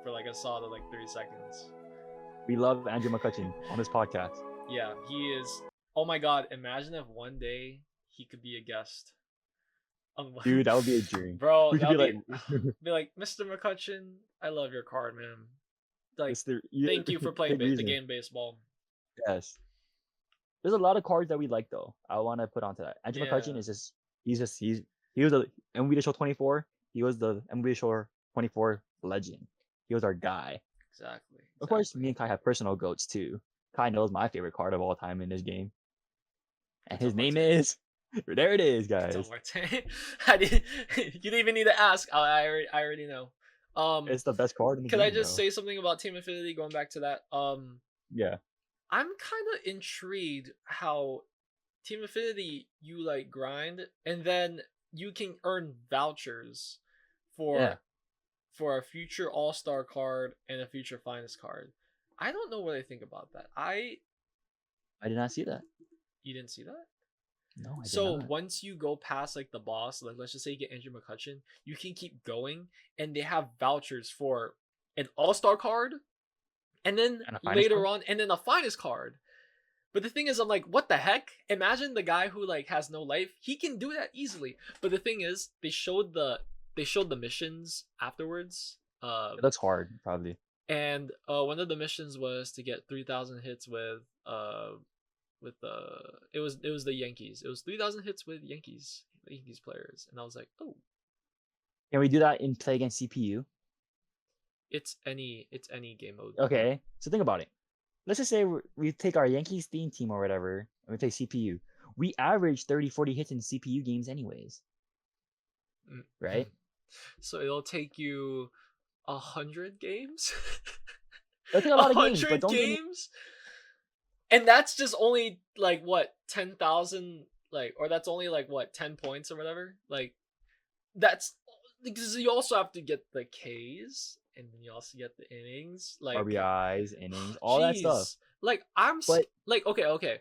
for a solid 3 seconds. We love Andrew McCutchen on this podcast. Yeah, he is. Oh my god, imagine if one day he could be a guest. Dude, that would be a dream. Bro, we could be like, Mr. McCutchen, I love your card, man. Thank you for playing the game baseball. Yes. There's a lot of cards that we like though. I want to put onto that. Andrew McCutchen is he was the MLB Show 24. He was the MLB Show 24 legend. He was our guy. Exactly. Of course, me and Kai have personal goats too. Kai knows my favorite card of all time in this game, and his name is. There it is, guys. You didn't even need to ask. I already know. It's the best card in the game. Can I just say something about Team Affinity? Going back to that. Yeah. I'm kind of intrigued how Team Affinity you grind and then you can earn vouchers for a future All-Star card and a future Finest card. I don't know what I think about that. I did not see that. You didn't see that? No, I did not. Once you go past the boss, let's just say you get Andrew McCutchen, you can keep going and they have vouchers for an All-Star card and then later on and then a Finest card. But the thing is, I'm like, what the heck? Imagine the guy who has no life. He can do that easily. But the thing is, they showed the missions afterwards. That's hard, probably. And one of the missions was to get 3,000 hits with it was the Yankees. It was 3,000 hits with Yankees players, and I was like, oh. Can we do that in play against CPU? It's any game mode. Okay, so think about it. Let's just say we take our Yankees theme team or whatever, and we play CPU. We average 30-40 hits in CPU games anyways. Right? So it'll take you 100 games? It'll take a lot of games, but don't games? And that's just only 10,000 or that's only 10 points or whatever. That's because you also have to get the Ks and then you also get the innings, RBIs, innings, all that stuff. Okay.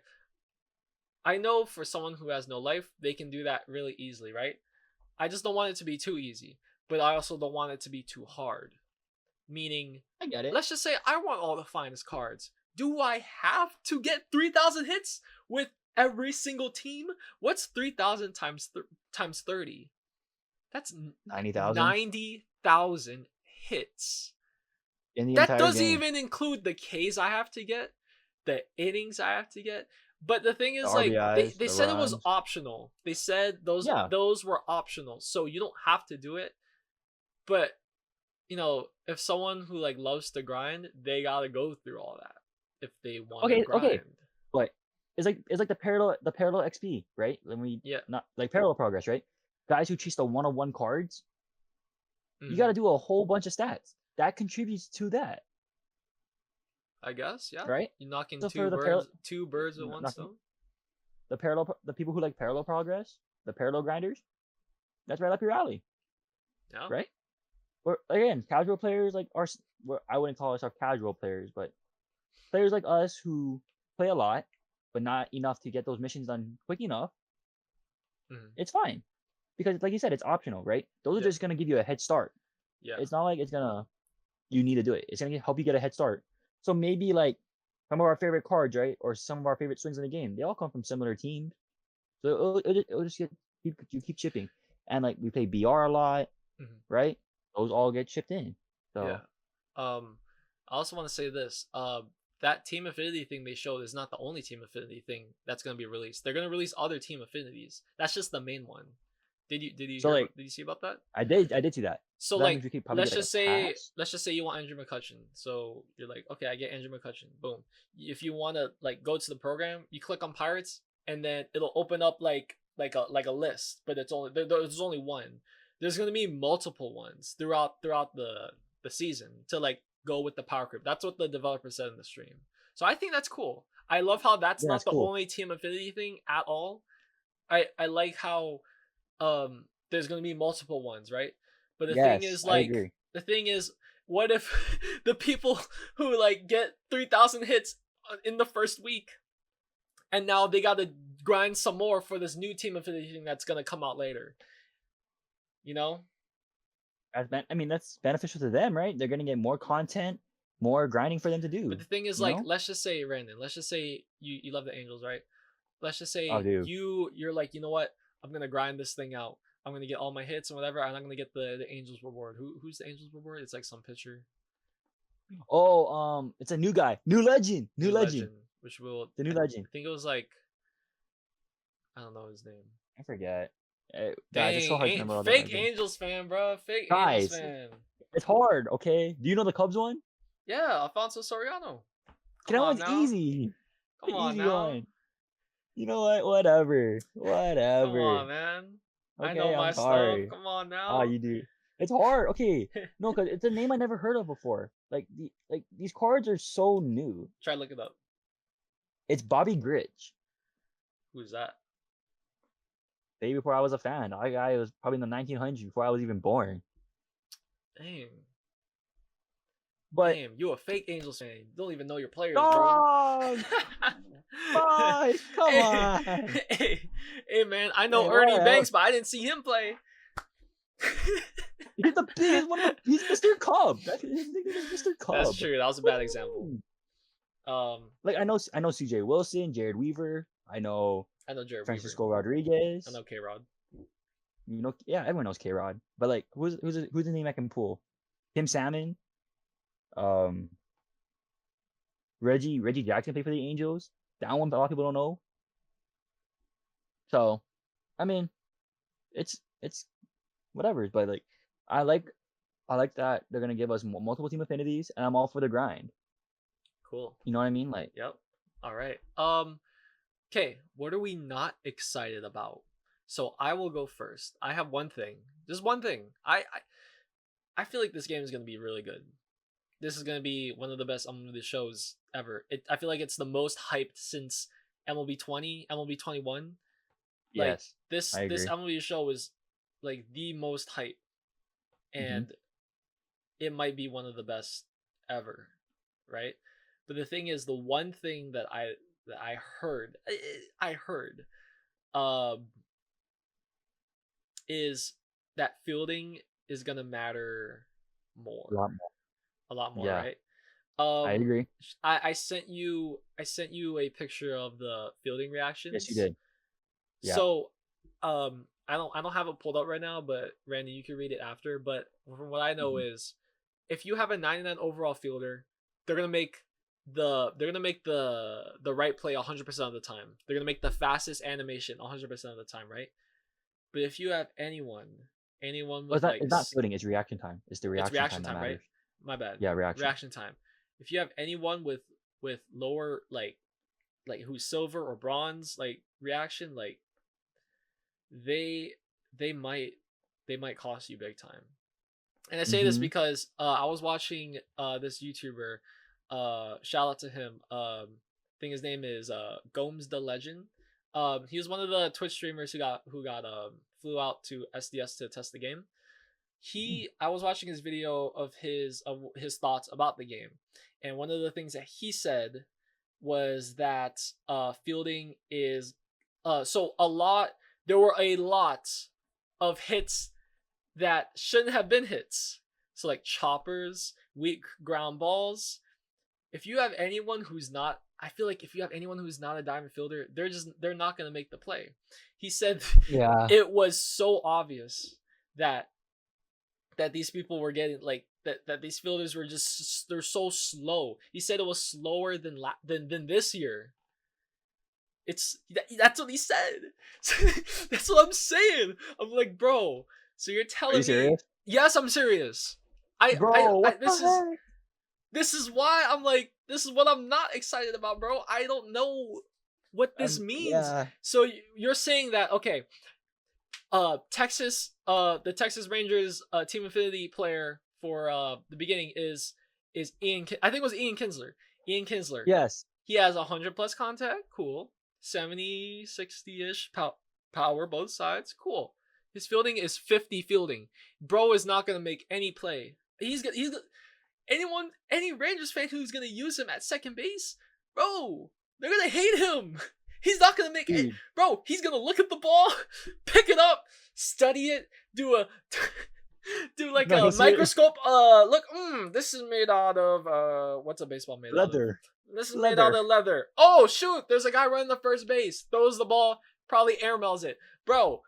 I know for someone who has no life, they can do that really easily, right? I just don't want it to be too easy, but I also don't want it to be too hard. Meaning, I get it. Let's just say I want all the Finest cards. Do I have to get 3,000 hits with every single team? What's 3,000 times 30? That's 90,000. 90,000 hits. In the that entire doesn't game. even include the Ks I have to get, the innings I have to get. But the thing is, RBIs, they said it was optional. They said those were optional, so you don't have to do it. But if someone who like loves to grind, they gotta go through all that if they want to Okay, grind. but it's like the parallel XP, right? When we Yeah. not like parallel progress, right? Guys who chase the 1-on-1 cards, you Mhm. got to do a whole bunch of stats that contributes to that, I guess, yeah. right? You're knocking So for the parallel, two birds with one not stone. the people who like parallel progress, the parallel grinders, that's right up your alley, Yeah. right? Or again, casual players like I wouldn't call ourselves casual players, but players like us who play a lot, but not enough to get those missions done quick enough, Mhm. it's fine. Because like you said, it's optional, right? Those are Yeah. just gonna give you a head start. Yeah. It's not like you need to do it. It's gonna help you get a head start. So maybe like some of our favorite cards, right, or some of our favorite swings in the game, they all come from similar teams. So it'll just keep chipping. And like we play BR a lot, Mhm. right? Those all get chipped in. Yeah. So I also want to say this. That Team Affinity thing they showed is not the only Team Affinity thing that's gonna be released. They're gonna release other Team Affinities. That's just the main one. Did you so like did you see about that? I did see that. So So that means like we could probably get like a pass. let's just say you want Andrew McCutcheon. So you're like, okay, I get Andrew McCutcheon. Boom. If you want to like go to the program, you click on Pirates, and then it'll open up like a list, but there's only one. There's gonna be multiple ones throughout the season to like go with the power creep. That's what the developer said in the stream. So I think that's cool. I love how that's Yeah, not that's the cool. only Team Affinity thing at all. I like how there's gonna be multiple ones, right? But Yes, I agree. the thing is, what if the people who like get 3,000 hits in the first week, and now they gotta grind some more for this new Team Affinity thing that's gonna come out later? You know? I mean, that's beneficial to them, right? They're gonna get more content, more grinding for them to But do. the thing is, You like, know? let's just say, Brandon, let's just say you love the Angels, right? Let's just Oh, say dude. you're like, you know what? I'm gonna grind this thing out. I'm gonna get all my hits and whatever, and I'm gonna get the Angels reward. Who's the Angels reward? It's like some pitcher, Oh, it's a new guy, new new legend, legend, which will the new I legend. think it was like I don't know his name. I forget. Guys, it's so Dang, hard to remember all the fake legends. Angels fan, bro. Fake Angels Guys, fan. it's hard. Okay, do you know the Cubs one? Yeah, Alfonso Soriano. Come That on one's now. easy. The Come on easy now. one. You know what? Whatever. Come Whatever. on, man. I know Okay, I'm my stuff. sorry. Come on Ah, now. you do. It's hard. Okay. No, cause it's a name I never heard of before. Like these cards are so new. Try to look it up. It's Bobby Grich. Who's that? Day before I was a fan. That guy was probably in the 1900s before I was even born. Dang. But Damn, you a fake Angels fan. You don't even know your players, bro. dog, guys, come hey, on. hey, man, I know Hey, Ernie what Banks, else? but I didn't see him play. He's the biggest one. He's Mr. Cub. His nickname is Mr. That's Cub. true. That was a bad example. Like I know C.J. Wilson, Jared Weaver. I know I know Jared Francisco Weaver. Rodriguez. I know K Rod. You know, yeah, everyone knows K Rod. But like, who's the name I can pull? Tim Salmon. Um, Reggie Jackson played for the Angels. That one a lot of people don't know. So, I mean, it's whatever. But like, I like that they're gonna give us multiple team affinities, and I'm all for the grind. Cool. You know what I mean? Like, Yep. All right. Okay, what are we not excited about? So I will go first. I have one thing. Just one thing. I feel like this game is gonna be really good. This is gonna be one of the best MLB shows ever. I feel like it's the most hyped since MLB 20, MLB 21. Like yes, this I this agree. MLB show is like the most hype, Mm-hmm. and it might be one of the best ever, right? But the thing is, the one thing that I heard, um, is that fielding is gonna matter A lot more, more. a lot more, Yeah, right? I Um, agree. I sent you a picture of the fielding Yes, you reactions. did. Yeah. So, I don't have it pulled up right now, but Randy, you can read it after. But from what I know Mm-hmm. is, if you have a 99 overall fielder, they're gonna make the right play 100% of the time. They're gonna make the fastest animation 100% of the time, right? But if you have anyone anyone Well, with like it's not fielding. It's reaction time. It's the it's reaction reaction time that time, right? matters. My bad. Yeah, reaction. Reaction time. If you have anyone with lower like who's silver or bronze like reaction, like they they might they might cost you big time. And I say this Mm-hmm. because I was watching this YouTuber, shout out to him. I think his name is Gomes the Legend. He was one of the Twitch streamers who got flew out to SDS to test the game. I was watching his video of his thoughts about the game, and one of the things that he said was that fielding is so a lot there were a lot of hits that shouldn't have been hits. So like choppers, weak ground balls. If you have anyone who's not I feel like if you have anyone who's not a diamond fielder, they're not going to make the play. He said Yeah. it was so obvious that these people were getting like that these fielders were just they're so slow. He said it was slower than this year. That's what he said. That's what I'm saying. I'm like, bro. So you're Are telling you me? serious? Yes, I'm serious. Bro, what the heck? This is why I'm like, this is what I'm not excited about, bro. I don't know what this means. Yeah. So you're saying that okay? Texas, the Texas Rangers, Team Infinity player for the beginning is Ian. I think it was Ian Kinsler. Ian Kinsler. Yes. He has 100 plus contact. Cool. 70, 60-ish power both sides. Cool. His fielding is 50 fielding. Bro is not gonna make any play. He's any Rangers fan who's gonna use him at second base, bro, they're gonna hate him. He's not gonna make it, bro. He's gonna look at the ball, pick it up, study it, do a microscope. Look, this is made out of what's a baseball made out of? Leather. This is made out of leather. Oh shoot, there's a guy running the first base, throws the ball, probably airmails it, bro.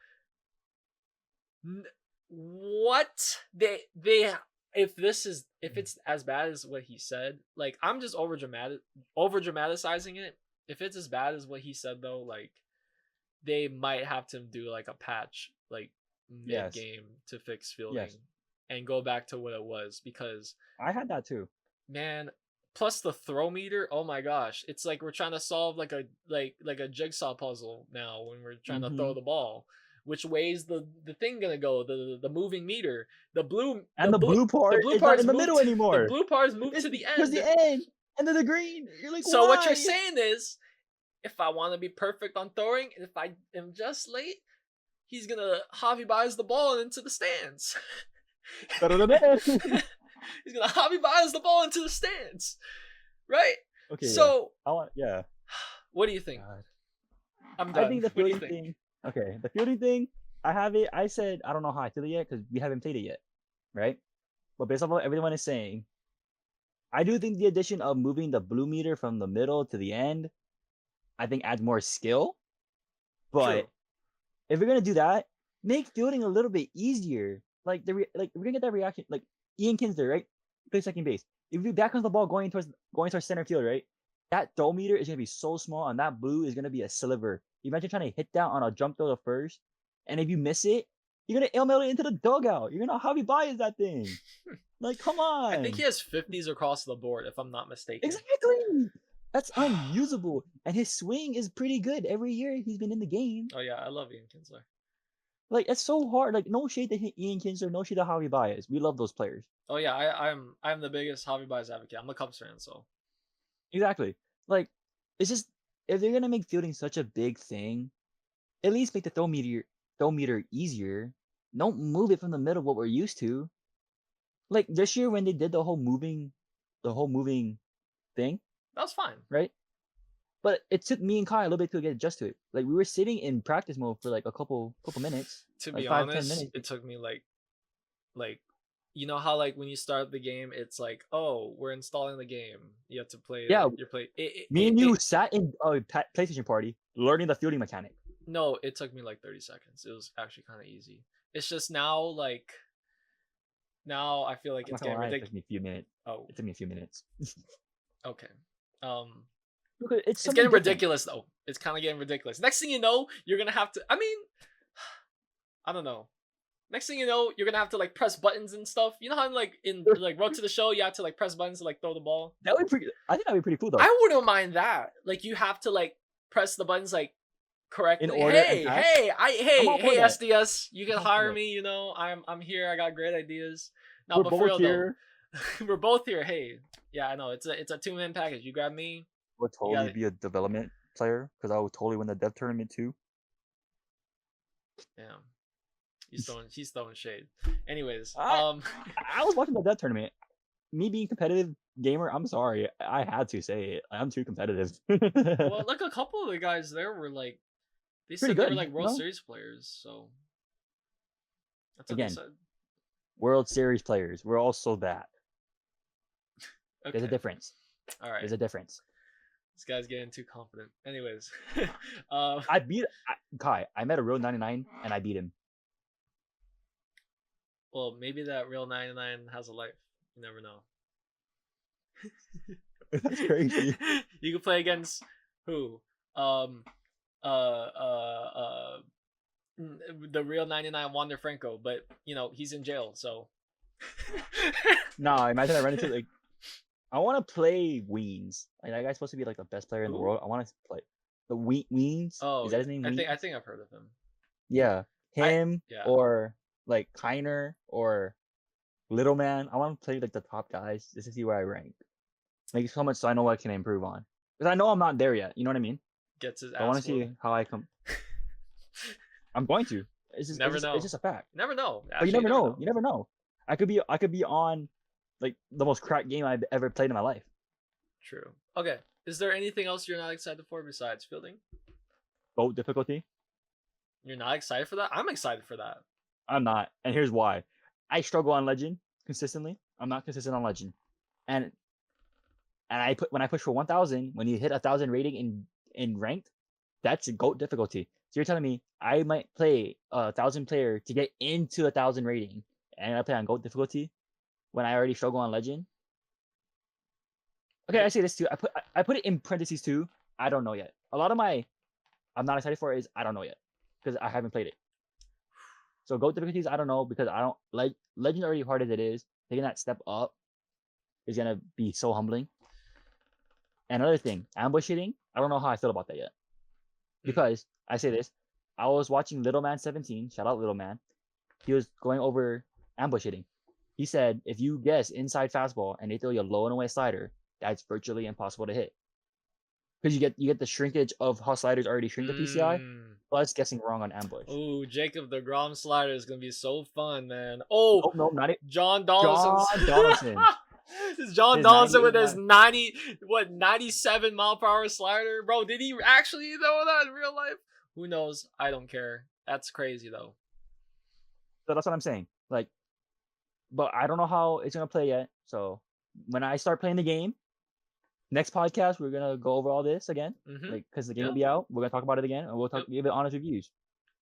What they if it's as bad as what he said, like I'm just over dramatizing it. If it's as bad as what he said though, like they might have to do like a patch like mid game to fix fielding and go back to what it was, because I had that too. Man, plus the throw meter, oh my gosh, it's like we're trying to solve like a jigsaw puzzle now when we're trying to throw the ball. Which way is the thing gonna go? The moving meter. The blue part is not in the middle anymore. The blue part is moved to the end. Towards the end. And then the green. You're like, so why? What you're saying is, if I want to be perfect on throwing, and if I am just late, he's gonna Javi buys the ball into the stands. He's gonna Javi buys the ball into the stands, right? Okay. So What do you think? God. I'm done. I think the fielding thing. Okay, the fielding thing, I have it. I said I don't know how I feel it yet because we haven't played it yet, right? But based on what everyone is saying, I do think the addition of moving the blue meter from the middle to the end, I think adds more skill. But if we're gonna do that, make fielding a little bit easier. Like we're gonna get that reaction. Like Ian Kinsler, right? Play second base. If we back on the ball going towards center field, right? That throw meter is gonna be so small, and that blue is gonna be a sliver. Imagine trying to hit that on a jump throw to first, and if you miss it, you're gonna airmail it into the dugout. You're gonna Javi Baez that thing. Like, come on. I think he has 50s across the board, if I'm not mistaken. Exactly. That's unusable, and his swing is pretty good every year he's been in the game. Oh yeah, I love Ian Kinsler. Like, it's so hard. Like, no shade to Ian Kinsler, no shade to Javi Baez. We love those players. Oh yeah, I'm the biggest Javi Baez advocate. I'm a Cubs fan, so. Exactly. Like, it's just, if they're gonna make fielding such a big thing, at least make the throw meter easier. Don't move it from the middle, what we're used to. Like this year when they did the whole moving thing. That was fine, right? But it took me and Kai a little bit to get adjusted to it. Like we were sitting in practice mode for like a couple minutes. To like be 5, honest, 10 minutes. it took me like you know how like when you start the game, it's like, oh, we're installing the game. You have to play. Yeah, your play. You sat in PlayStation party learning the fielding mechanic. No, it took me like 30 seconds. It was actually kind of easy. It's just now I feel like it's getting ridiculous. It took me a few minutes. Oh, it took me a few minutes. Okay. It's getting ridiculous though. It's kind of getting ridiculous. Next thing you know, you're gonna have to. I mean, I don't know. next thing you know, you're gonna have to like press buttons and stuff. You know how like in like Road to the Show, you have to like press buttons to like throw the ball. That would be pretty. I think that'd be pretty cool though. I wouldn't mind that. Like you have to like press the buttons like correctly. In order and fast? I'm all for that. SDS, you can I'm all for hire that. me. You know, I'm here. I got great ideas. No, We're but for both real here. though, we're both here. Hey, yeah, I know it's a 2-man package. You grab me. Would You totally got- be a development player because I would totally win the dev tournament too. Yeah, he's throwing shade. Anyways, I was watching the dev tournament. Me being competitive gamer, I'm sorry, I had to say it. I'm too competitive. well, like a couple of the guys there were like, they Pretty said they were good, like World no? Series players. So that's what Again, they said. World Series players, we're all so bad. Okay. There's a difference. All right. There's a difference. This guy's getting too confident. Anyways, I beat Kai. I met a real 99 and I beat him. well, maybe that real 99 has a life. You never know. That's crazy. You can play against who? The real 99 Wander Franco, but you know he's in jail, so. Nah, imagine I run into like. I want to play Weens. Like that guy's supposed to be like the best player in the Who? world. I want to play the Weens. Oh, Is that his name? I Weens? think I've heard of him. Yeah, him yeah. or like Kiner or Little Man. I want to play like the top guys just to see where I rank. Like so much so I know what I can improve on. Because I know I'm not there yet. You know what I mean? Gets his I want ass to see whooped. how I come. I'm going to. It's just, Never it's just, know. It's just a fact. Never know. But you never know. You never know. I could be on like the most cracked game I've ever played in my life. True. Okay. Is there anything else you're not excited for besides fielding? Boat difficulty. You're not excited for that? I'm excited for that. I'm not, and here's why. I struggle on Legend consistently. I'm not consistent on Legend, and when I push for 1,000, when you hit 1,000 rating in ranked, that's a GOAT difficulty. So you're telling me I might play 1,000 player to get into 1,000 rating, and I play on GOAT difficulty when I already struggle on Legend? Okay, I say this too. I put it in parentheses too. I don't know yet. A lot of my I'm not excited for is I don't know yet because I haven't played it. So GOAT difficulties I don't know because I don't like Legend already hard as it is. Taking that step up is gonna be so humbling. And another thing, ambush hitting. I don't know how I feel about that yet because I say this. I was watching Little Man 17. Shout out Little Man. He was going over ambush hitting. He said if you guess inside fastball and they throw you a low and away slider, that's virtually impossible to hit. Because you get the shrinkage of how sliders already shrink the PCI, plus guessing wrong on ambush. Oh, Jacob deGrom slider is gonna be so fun, man. Oh, no, not it. John Donaldson. John Donaldson. This is John His Donaldson with 98 his 97 mile per hour slider, bro. Did he actually know that in real life? Who knows? I don't care. That's crazy though. So that's what I'm saying. Like, but I don't know how it's gonna play yet. So when I start playing the game, next podcast we're gonna go over all this again, like because the game will be out. We're gonna talk about it again, and we'll give it honest reviews.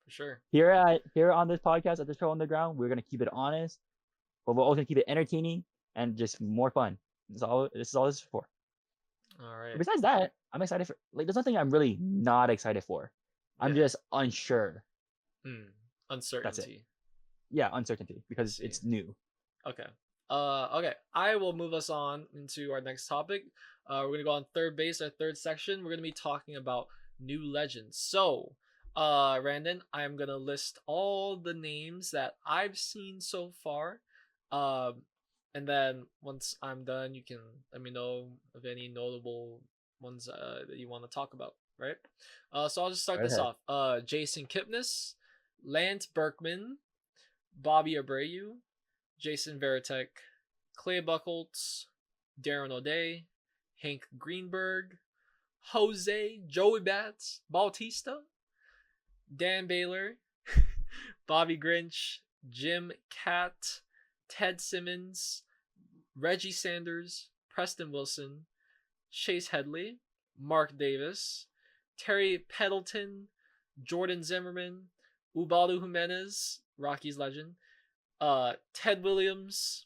For sure. Here on this podcast at the Show Underground, we're gonna keep it honest, but we're also gonna keep it entertaining and just more fun. This is all this is for. All right. But besides that, I'm excited for. Like, there's nothing I'm really not excited for. I'm just unsure. Uncertainty. That's it. Yeah, uncertainty because it's new. Okay. Okay. I will move us on into our next topic. We're gonna go on third base, our third section. We're gonna be talking about new legends. So, Randon, I'm gonna list all the names that I've seen so far. And then once I'm done, you can let me know of any notable ones that you want to talk about, right? So I'll just start this off. Jason Kipnis, Lance Berkman, Bobby Abreu, Jason Varitek, Clay Buchholz, Darren O'Day, Hank Greenberg, Jose, Joey Bats, Bautista, Dan Baylor, Bobby Grinch, Jim Catt, Ted Simmons, Reggie Sanders, Preston Wilson, Chase Headley, Mark Davis, Terry Peddleton, Jordan Zimmerman, Ubaldo Jimenez, Rockies legend, Ted Williams,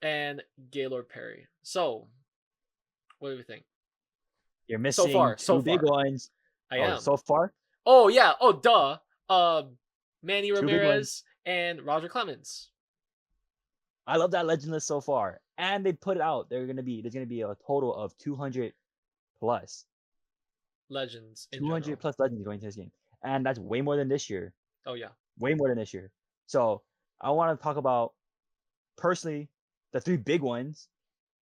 and Gaylord Perry. So, what do we think? You're missing two big ones. I am. So far? Oh, yeah. Oh, duh. Manny Ramirez and Roger Clemens. I love that legend list so far, and they put it out. There's gonna be a total of 200 plus Legends in 200 general. plus legends going to this game, and that's way more than this year. Oh yeah. Way more than this year. So I want to talk about personally the three big ones,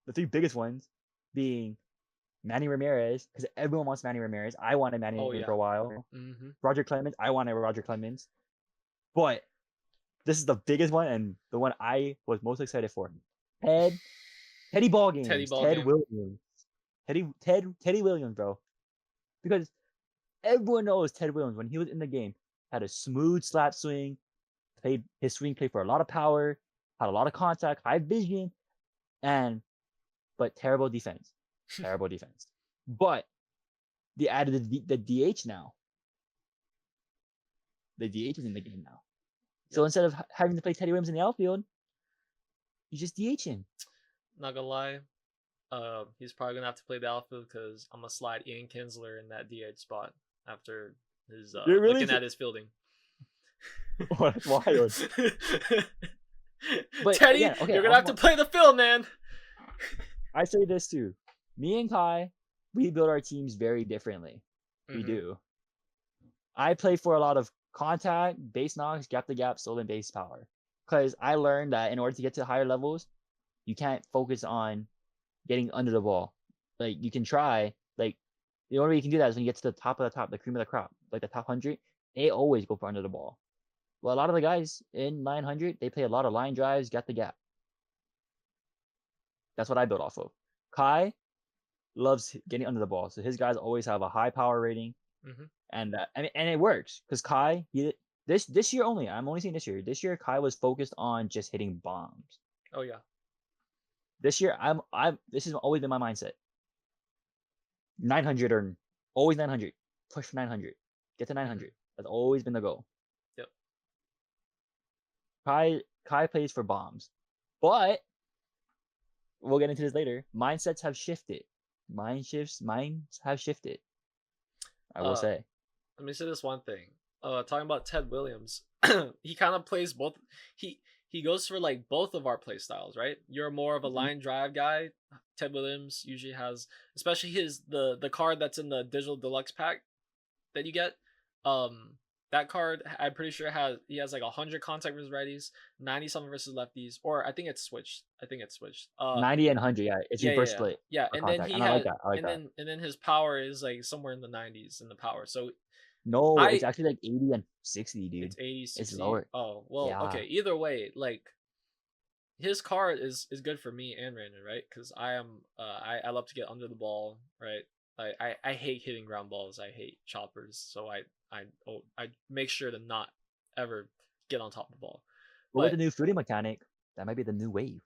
the three biggest ones being Manny Ramirez, because everyone wants Manny Ramirez. I wanted Manny Oh, yeah. for a while. Mm-hmm. Roger Clemens, I wanted Roger Clemens. But this is the biggest one and the one I was most excited for. Teddy Ball Games. Ted Williams. Teddy Williams, bro. Because everyone knows Ted Williams, when he was in the game, had a smooth slap swing, played for a lot of power, had a lot of contact, high vision, but terrible defense. Terrible defense. But they added the DH now. The DH is in the game now. So instead of having to play Teddy Williams in the outfield, you just DH him. Not gonna lie, he's probably gonna have to play the outfield because I'm gonna slide Ian Kinsler in that DH spot after his looking at his fielding. Oh, that's wild. But Teddy, again, you're gonna have to play the field, man. I say this too. Me and Kai, we build our teams very differently. We do. I play for a lot of contact, base knocks, gap to gap, stolen base power. Because I learned that in order to get to higher levels, you can't focus on getting under the ball. Like, you can try. Like, the only way you can do that is when you get to the top of the top, the cream of the crop, like the top 100. They always go for under the ball. Well, a lot of the guys in 900, they play a lot of line drives, gap to gap. That's what I build off of. Kai loves getting under the ball, so his guys always have a high power rating, and it works because Kai, this year only, I'm only saying this year. This year, Kai was focused on just hitting bombs. Oh yeah. This year, this has always been my mindset. 900 or always 900. Push for 900. Get to 900. That's always been the goal. Yep. Kai plays for bombs, but we'll get into this later. Mindsets have shifted. Minds have shifted. I will say. Let me say this one thing. Talking about Ted Williams, he kind of plays both. He goes for like both of our play styles, right? You're more of a line drive guy. Ted Williams usually has, especially the card that's in the digital deluxe pack that you get. That card, I'm pretty sure he has like 100 contact versus righties, 90 something versus lefties, or I think it's switched. 90 and 100, yeah. It's reverse split. Yeah, and contact. then I like that. And then his power is like somewhere in the 90s in the power. So no, it's actually like 80 and 60, dude. It's 80, 60. It's lower. Oh, well, yeah. Okay. Either way, like his card is good for me and Brandon, right? Because I love to get under the ball, right? I hate hitting ground balls. I hate choppers. So I make sure to not ever get on top of the ball. But with the new footing mechanic, that might be the new wave.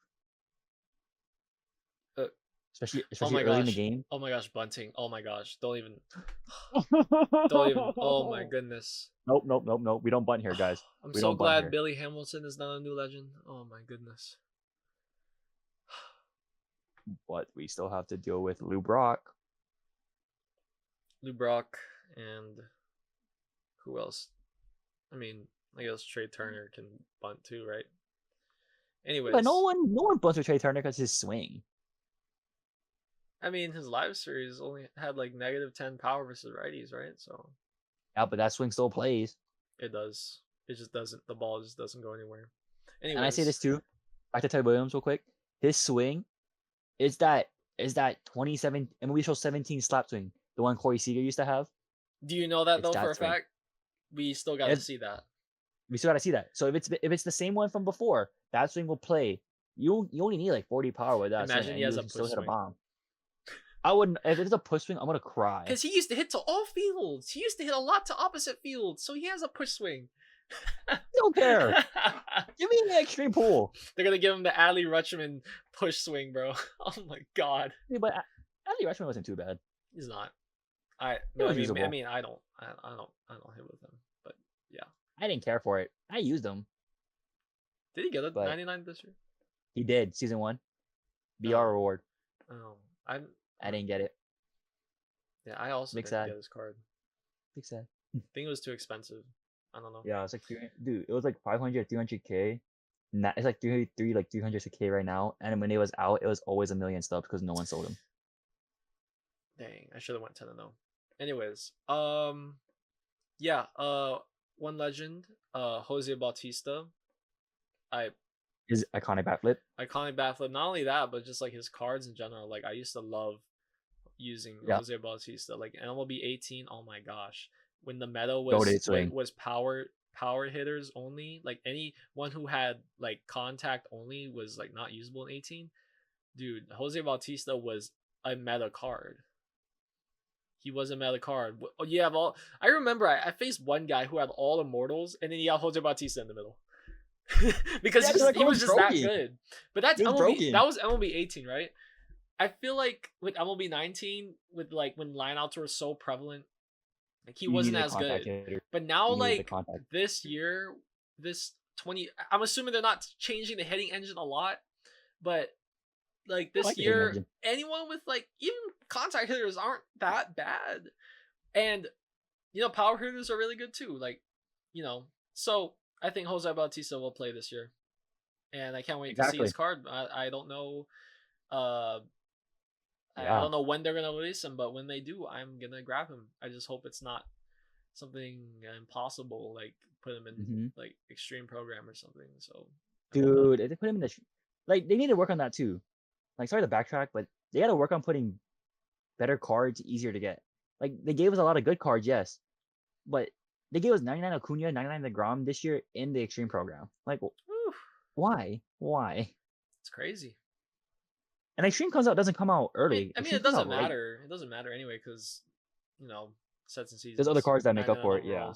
Especially early in the game. Oh my gosh, bunting. Oh my gosh. Don't even. Oh my goodness. Nope. We don't bunt here, guys. I'm so glad Billy Hamilton is not a new legend. Oh my goodness. But we still have to deal with Lou Brock. And who else? I mean, I guess Trey Turner can bunt too, right? Anyways. But no one bunts with Trey Turner because his swing. I mean, his live series only had like -10 power versus righties, right? So. Yeah, but that swing still plays. It does. It just doesn't. The ball just doesn't go anywhere. Anyways. And I say this too. Back to Ted Williams real quick. His swing is that 27. I mean, we show 17 slap swing. The one Corey Seager used to have. Do you know that though for a fact? We still got to see that. We still got to see that. So if it's the same one from before, that swing will play. You only need like 40 power with that. Imagine he has a push swing. Hit a bomb. I wouldn't. If it's a push swing, I'm gonna cry. Because he used to hit to all fields. He used to hit a lot to opposite fields, so he has a push swing. Don't care. Give me an extreme pull. They're gonna give him the Adley Rutschman push swing, bro. Oh my god. Yeah, but Adley Rutschman wasn't too bad. He's not. I don't hit with him, but yeah. I didn't care for it. I used him. Did he get a 99 this year? He did, season 1. BR reward. Oh, I didn't get it. Yeah, I also didn't get his card. Big sad. I think it was too expensive. I don't know. Yeah, it's like dude, it was like 500, 300K. It's like 303, like 300K right now. And when it was out, it was always a million stubs because no one sold them. Dang, I should have went 10-0. Anyways, yeah, one legend, Jose Bautista. His iconic backflip. Iconic backflip. Not only that, but just like his cards in general. Like I used to love using Yeah. Jose Bautista. Like MLB 18. Oh my gosh, when the meta was power hitters only, like anyone who had like contact only was like not usable in 18. Dude, Jose Bautista was a meta card. He was a meta card. You have all. I remember I faced one guy who had all immortals, and then he had Jose Bautista in the middle. Because he was just that good. But that's MLB. That was MLB 18, right? I feel like with MLB 19, with like when lineouts were so prevalent, like he wasn't as good. Hitter. But now, like this year, this 20, I'm assuming they're not changing the hitting engine a lot, but like this year, anyone with like even contact hitters aren't that bad, and power hitters are really good too. Like so. I think Jose Bautista will play this year, and I can't wait to see his card. I don't know, I don't know when they're gonna release him, but when they do, I'm gonna grab him. I just hope it's not something impossible, like put him in like extreme program or something. So, dude, if they put him in they need to work on that too. Like, sorry to backtrack, but they got to work on putting better cards easier to get. Like, they gave us a lot of good cards, yes, but they gave us 99 Acuna, 99 DeGrom this year in the Extreme program. Like, why? It's crazy. And Extreme doesn't come out early. I mean it doesn't matter. It doesn't matter anyway because, sets and seasons. There's other cards that make up for it. Yeah.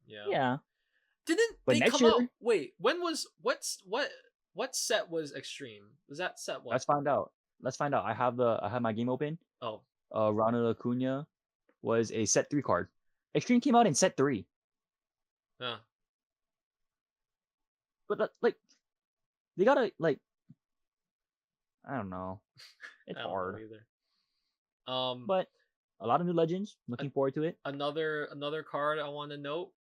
Yeah. Didn't they come out? Wait, when was what set was Extreme? Was that set what? Let's find out. I have my game open. Oh. Ronald Acuna was a set 3 card. Extreme came out in set 3. Yeah. But like, they gotta like, I don't know. It's hard. Either. But a lot of new legends. Looking forward to it. Another card I want to note.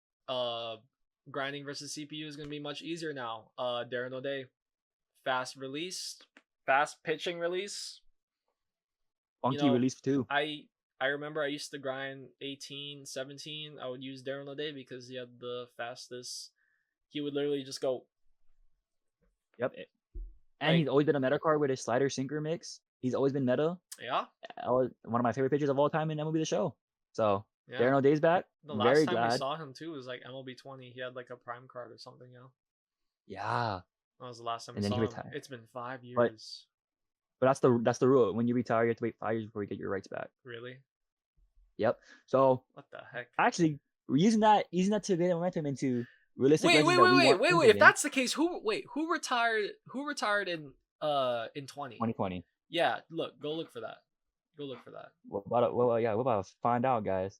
Grinding versus CPU is gonna be much easier now. Darren O'Day, fast pitching release. Funky release too. I remember I used to grind 18, 17. I would use Darren O'Day because he had the fastest. He would literally just go. Yep. And he's always been a meta card with his slider sinker mix. He's always been meta. Yeah. One of my favorite pitchers of all time in MLB The Show. So, Darren O'Day's back. The last time we saw him too was like MLB 20. He had like a prime card or something, Yeah. That was the last time we saw him. It's been 5 years. But that's the rule. When you retire, you have to wait 5 years before you get your rights back. Really? Yep. So what the heck? Actually, we're using that to get momentum into realistic. Wait. If that's the case, who retired? Who retired in 2020? Yeah. Go look for that. We're about to find out, guys.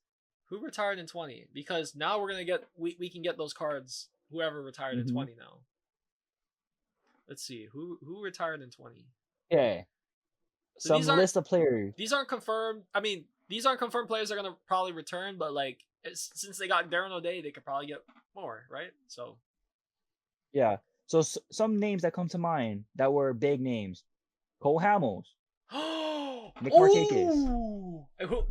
Who retired in 20? Because now we're gonna get we can get those cards. Whoever retired in 20 now. Let's see who retired in 20. Okay. So some list of players. These aren't confirmed. I mean, these aren't confirmed players that are gonna probably return, but like since they got Darren O'Day, they could probably get more, right? So. Yeah. So some names that come to mind that were big names: Cole Hamels, Nick Markakis. Who?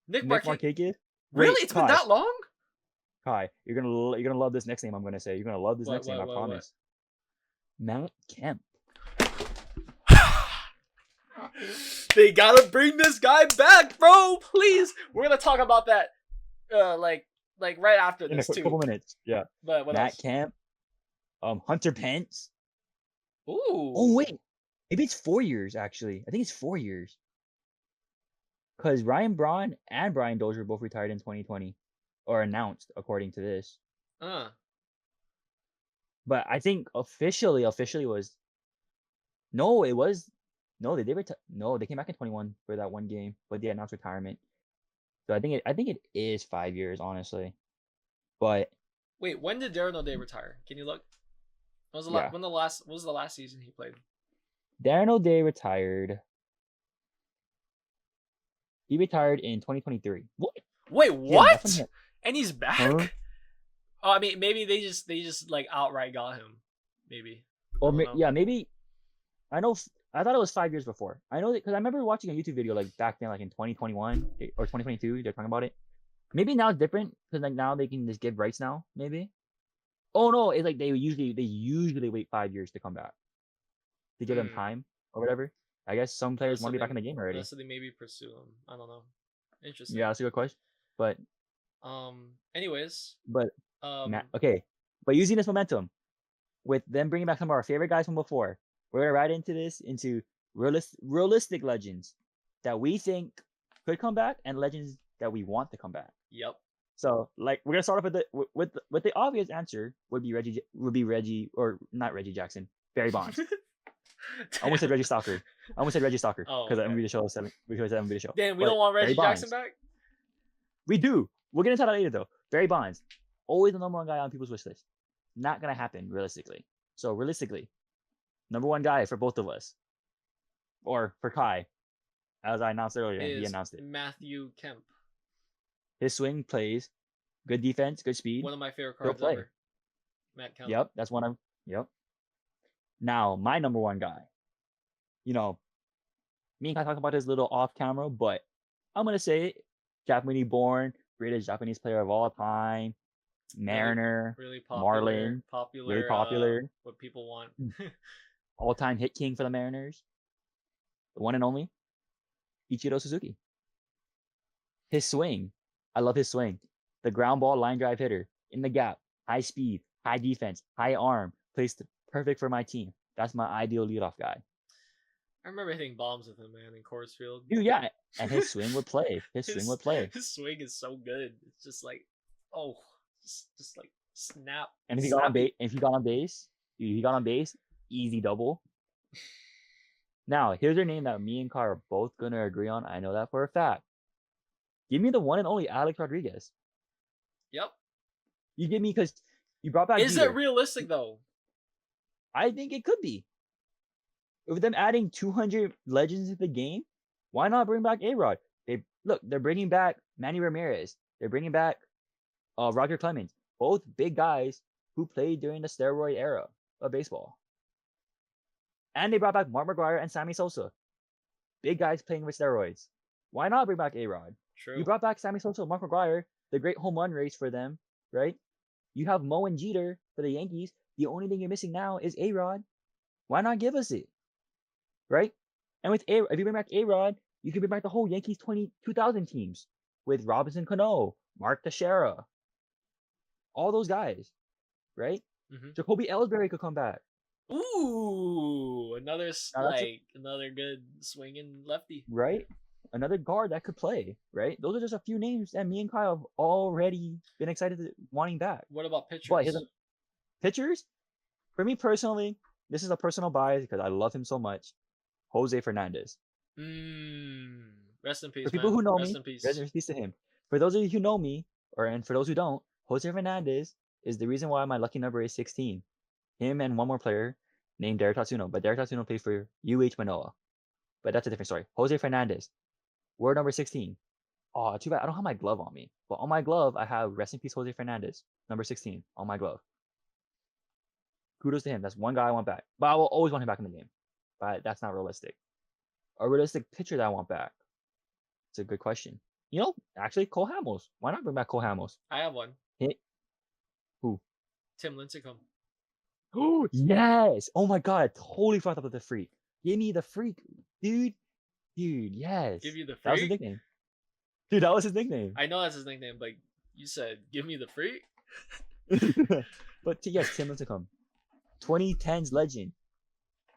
Nick Markakis. Really? It's been that long? Kai, you're gonna love this next name I'm gonna say. You're gonna love this next name, I promise. Matt Kemp. They gotta bring this guy back, bro. Please. We're gonna talk about that like right after this in a couple minutes. Yeah. But what Matt else? Kemp. Hunter Pence. Ooh. Oh wait. Maybe it's 4 years actually. I think it's 4 years. Because Ryan Braun and Brian Dozier both retired in 2020. Or announced, according to this. But I think officially was. No, it was. No, they did retire. No, they came back in 21 for that one game, but they announced retirement. So I think it is 5 years, honestly. But wait, when did Darren O'Day retire? Can you look? When was the last season he played? Darren O'Day retired. He retired in 2023. What? Wait, what? and he's back. Huh? Oh, I mean, maybe they just like outright got him. Maybe. I Or don't know. yeah, maybe. I know. I thought it was 5 years before. I know that because I remember watching a YouTube video like back then, like in 2021 or 2022. They're talking about it. Maybe now it's different because like now they can just give rights now. Maybe. Oh no, it's like they usually wait 5 years to come back to give them time or whatever. I guess some players want to be back in the game already. So they maybe pursue him. I don't know. Interesting. Yeah, that's a good question. But anyways. But okay. But using this momentum, with them bringing back some of our favorite guys from before, we're gonna ride into realistic legends that we think could come back and legends that we want to come back. Yep. So like we're gonna start off with the obvious answer would be Reggie or not Reggie Jackson, Barry Bonds. I almost said Reggie Stalker. because I'm the show. Because I'm the show. Damn, we don't want Reggie Jackson back. We do. We're gonna talk about that later though. Barry Bonds, always the number one guy on people's wish list. Not gonna happen realistically. So realistically, number one guy for both of us, or for Kai, as I announced earlier, he announced it. Matthew Kemp. His swing plays, good defense, good speed. One of my favorite cards ever. Matt Kemp. Yep, that's one of. Yep. Now my number one guy. You know, me and Kai talk about this a little off camera, but I'm gonna say it. Japanese born, greatest Japanese player of all time. Mariner, really popular, Marlin, really popular. What people want. All-time hit king for the Mariners. The one and only Ichiro Suzuki. His swing, I love his swing. The ground ball line drive hitter in the gap, high speed, high defense, high arm, placed perfect for my team. That's my ideal leadoff guy. I remember hitting bombs with him, man, in Coors Field. Dude, yeah, and his swing would play. His swing would play. His swing is so good. It's just like, just like snap. And if he got on base, easy double. Now, here's a name that me and Kai are both gonna agree on. I know that for a fact. Give me the one and only Alex Rodriguez. Yep. You give me because you brought back. Is it realistic though? I think it could be. With them adding 200 legends to the game, why not bring back A-Rod? They're bringing back Manny Ramirez. They're bringing back Roger Clemens. Both big guys who played during the steroid era of baseball. And they brought back Mark McGwire and Sammy Sosa. Big guys playing with steroids. Why not bring back A-Rod? True. You brought back Sammy Sosa, Mark McGwire, the great home run race for them, right? You have Mo and Jeter for the Yankees. The only thing you're missing now is A-Rod. Why not give us it? Right? And if you bring back A-Rod, you can bring back the whole Yankees 2000 teams with Robinson Cano, Mark Teixeira, all those guys, right? Mm-hmm. Jacoby Ellsbury could come back. Ooh, another good swinging lefty, right? Another guard that could play, right? Those are just a few names that me and Kyle have already been excited wanting back. What about pitchers? But pitchers, for me personally, this is a personal bias because I love him so much. Jose Fernandez. Rest in peace. For people who know rest me, in peace. Rest in peace to him. For those of you who know me, and for those who don't, Jose Fernandez is the reason why my lucky number is 16. Him and one more player named Derek Tatsuno, but Derek Tatsuno plays for UH Manoa. But that's a different story. Jose Fernandez, word number 16. Oh, too bad I don't have my glove on me. But on my glove, I have rest in peace Jose Fernandez, number 16, on my glove. Kudos to him. That's one guy I want back. But I will always want him back in the game. But that's not realistic. A realistic pitcher that I want back. It's a good question. You know, actually, Cole Hamels. Why not bring back Cole Hamels? I have one. Who? Tim Lincecum. Oh, yes. Oh my God. I totally forgot about the freak. Give me the freak, dude. Dude, yes. Give you the freak? That was his nickname. Dude, that was his nickname. I know that's his nickname, but you said, give me the freak? But yes, Tim Lincecum. 2010's legend.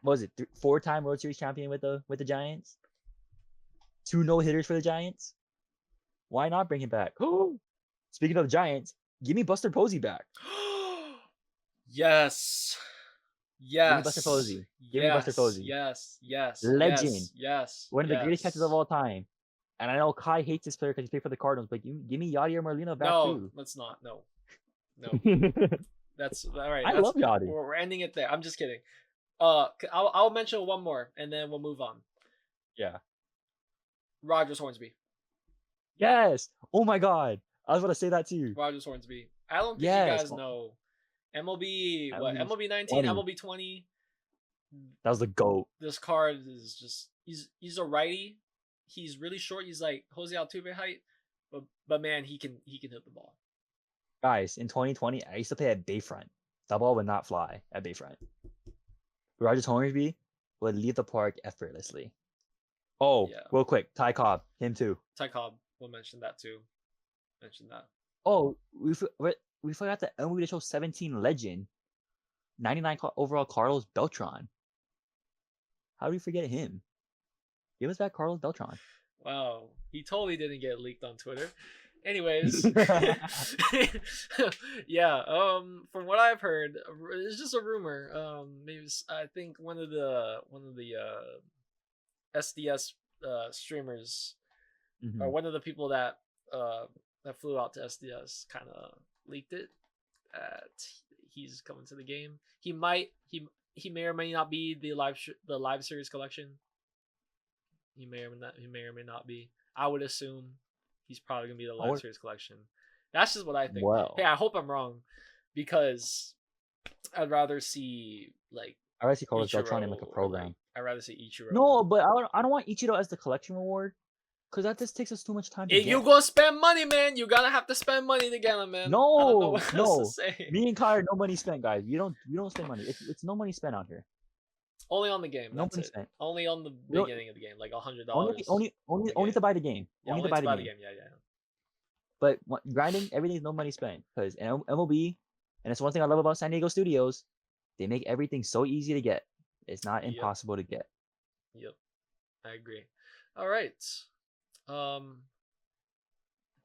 What was it? 4-time World Series champion with the Giants? 2 no-hitters for the Giants? Why not bring him back? Speaking of Giants, give me Buster Posey back. Yes. Give me Buster Posey. Give me Buster Posey. Yes. Legend. Yes. One of the greatest catchers of all time. And I know Kai hates this player because he played for the Cardinals, but give me Yadier Molina back too. No, let's not. No. That's all right. I love Yadi. We're ending it there. I'm just kidding. I'll mention one more and then we'll move on. Yeah. Rogers Hornsby. Yes. Oh my God. I was about to say that too. Rogers Hornsby. I don't think Yes. you guys know. MLB, I what? believe MLB 19, 20. MLB 20. That was the GOAT. This card is just he's a righty. He's really short. He's like Jose Altuve height, but man, he can hit the ball. Guys, in 2020, I used to play at Bayfront. That ball would not fly at Bayfront. Rogers Hornsby would leave the park effortlessly. Oh, Yeah. real quick, Ty Cobb, him too. Ty Cobb will mention that too. Mention that. Oh, we forgot the MLB The Show 17 legend, 99 overall Carlos Beltran. How do we forget him? Give us back Carlos Beltran. Wow, he totally didn't get leaked on Twitter. Anyways, yeah. From what I've heard, it's just a rumor. Maybe I think one of the SDS streamers, or one of the people that flew out to SDS kind of leaked it. That he's coming to the game. He may or may not be the live series collection. He may or may not be. I would assume he's probably gonna be the live series collection. That's just what I think. Wow. Hey, I hope I'm wrong, because I'd rather see Carlos Beltran in like a program. I'd rather see Ichiro. No, but I don't want Ichiro as the collection reward, because that just takes us too much time to If get. you go spend money, man, you gotta have to spend money to get him, man. No, I don't know what else no. to say. Me and Kai are no money spent, guys. We don't spend money. It's no money spent out here. Only on the game. No That's money it. spent. Only on the beginning of the game, like $100. Only to buy the game. Yeah, only to buy the game. Yeah. But grinding, everything's no money spent, because MLB, and it's one thing I love about San Diego studios, they make everything so easy to get. It's not impossible to get. Yep, I agree. All right, I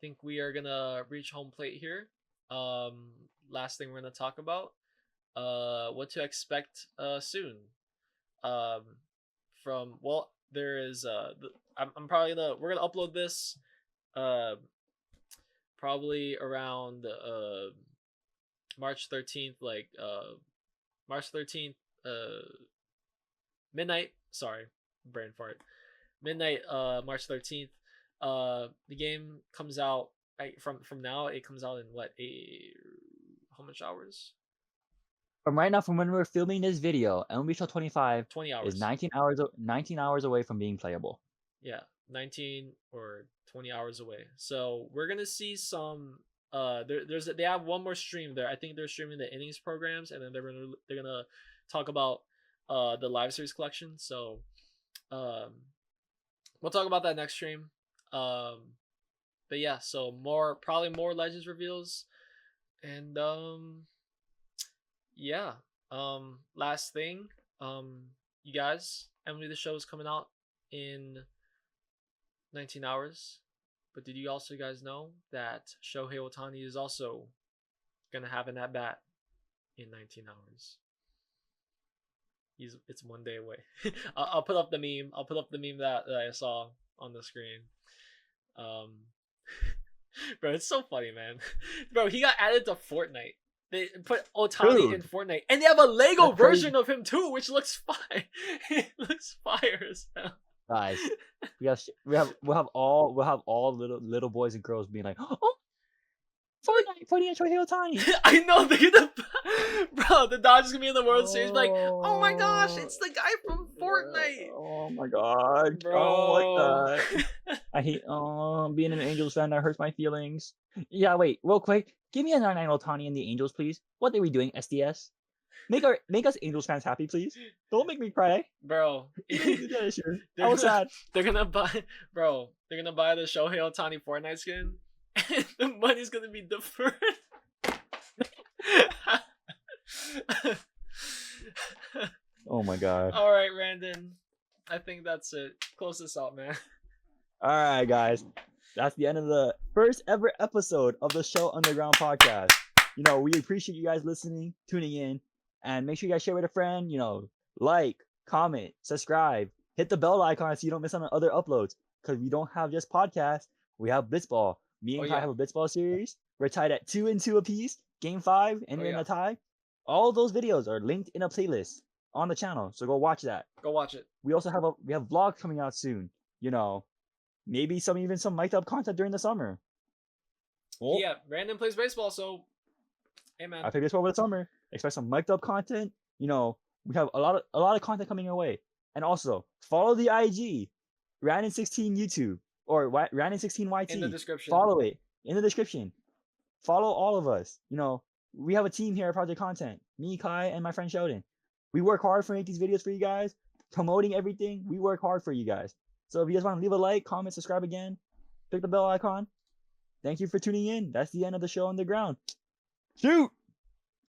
think we are gonna reach home plate here. Last thing we're gonna talk about, what to expect soon. There is I'm probably we're gonna upload this probably around March 13th, March 13th, midnight. Sorry, brain fart. Midnight, March 13th. The game comes out from now. It comes out in how much hours? From right now, from when we're filming this video, MLB Show 25 20 hours. is 19 hours away from being playable. Yeah, 19 or 20 hours away. So we're gonna see some. They have one more stream there. I think they're streaming the innings programs, and then they're gonna talk about the live series collection. So we'll talk about that next stream. But yeah, so probably more Legends reveals, and yeah. Last thing, you guys, MLB The Show is coming out in 19 hours. But did you also guys know that Shohei Ohtani is also gonna have an at-bat in 19 hours? It's 1 day away. I'll put up the meme. I'll put up the meme that I saw on the screen. Bro, it's so funny, man. Bro, he got added to Fortnite. They put Ohtani in Fortnite, and they have a Lego version of him too, which looks fire. It looks fire as hell. Guys, we'll have all little boys and girls being like, oh, Fortnite, Shohei Ohtani. I know they're gonna, bro. The Dodgers gonna be in the World Series, like, oh my gosh, it's the guy from Fortnite. Oh my god, bro. Oh, like that. I hate being an Angels fan. That hurts my feelings. Yeah, wait, real quick, give me a 99 Ohtani and the Angels, please. What are we doing, SDS? Make us Angels fans happy, please. Don't make me cry, bro. I was sad. They're gonna buy the Shohei Ohtani Fortnite skin, and the money's gonna be deferred. Oh my god. All right, Randon. I think that's it. Close this out, man. All right, guys. That's the end of the first ever episode of the Show Underground podcast. We appreciate you guys listening, tuning in, and make sure you guys share with a friend. Like, comment, subscribe, hit the bell icon so you don't miss out on other uploads. Because we don't have just podcasts, we have Blitzball. Me and Kai have a Blitzball series. We're tied at 2-2 apiece. Game 5, and we're in a tie. All those videos are linked in a playlist on the channel, so go watch that. Go watch it. We also have vlogs coming out soon. Maybe some mic'd up content during the summer. Well, Yeah, Brandon plays baseball, so hey man. I play baseball over the summer. Expect some mic'd up content. You know, we have a lot of content coming your way. And also follow the IG, Random16 YouTube or Random16 In the YT. description. Follow it in the description. Follow all of us. You know, we have a team here at Project Content. Me, Kai, and my friend Sheldon. We work hard for make these videos for you guys, promoting everything. We work hard for you guys. So if you guys want to leave a like, comment, subscribe again, click the bell icon. Thank you for tuning in. That's the end of the show on the ground. Shoot!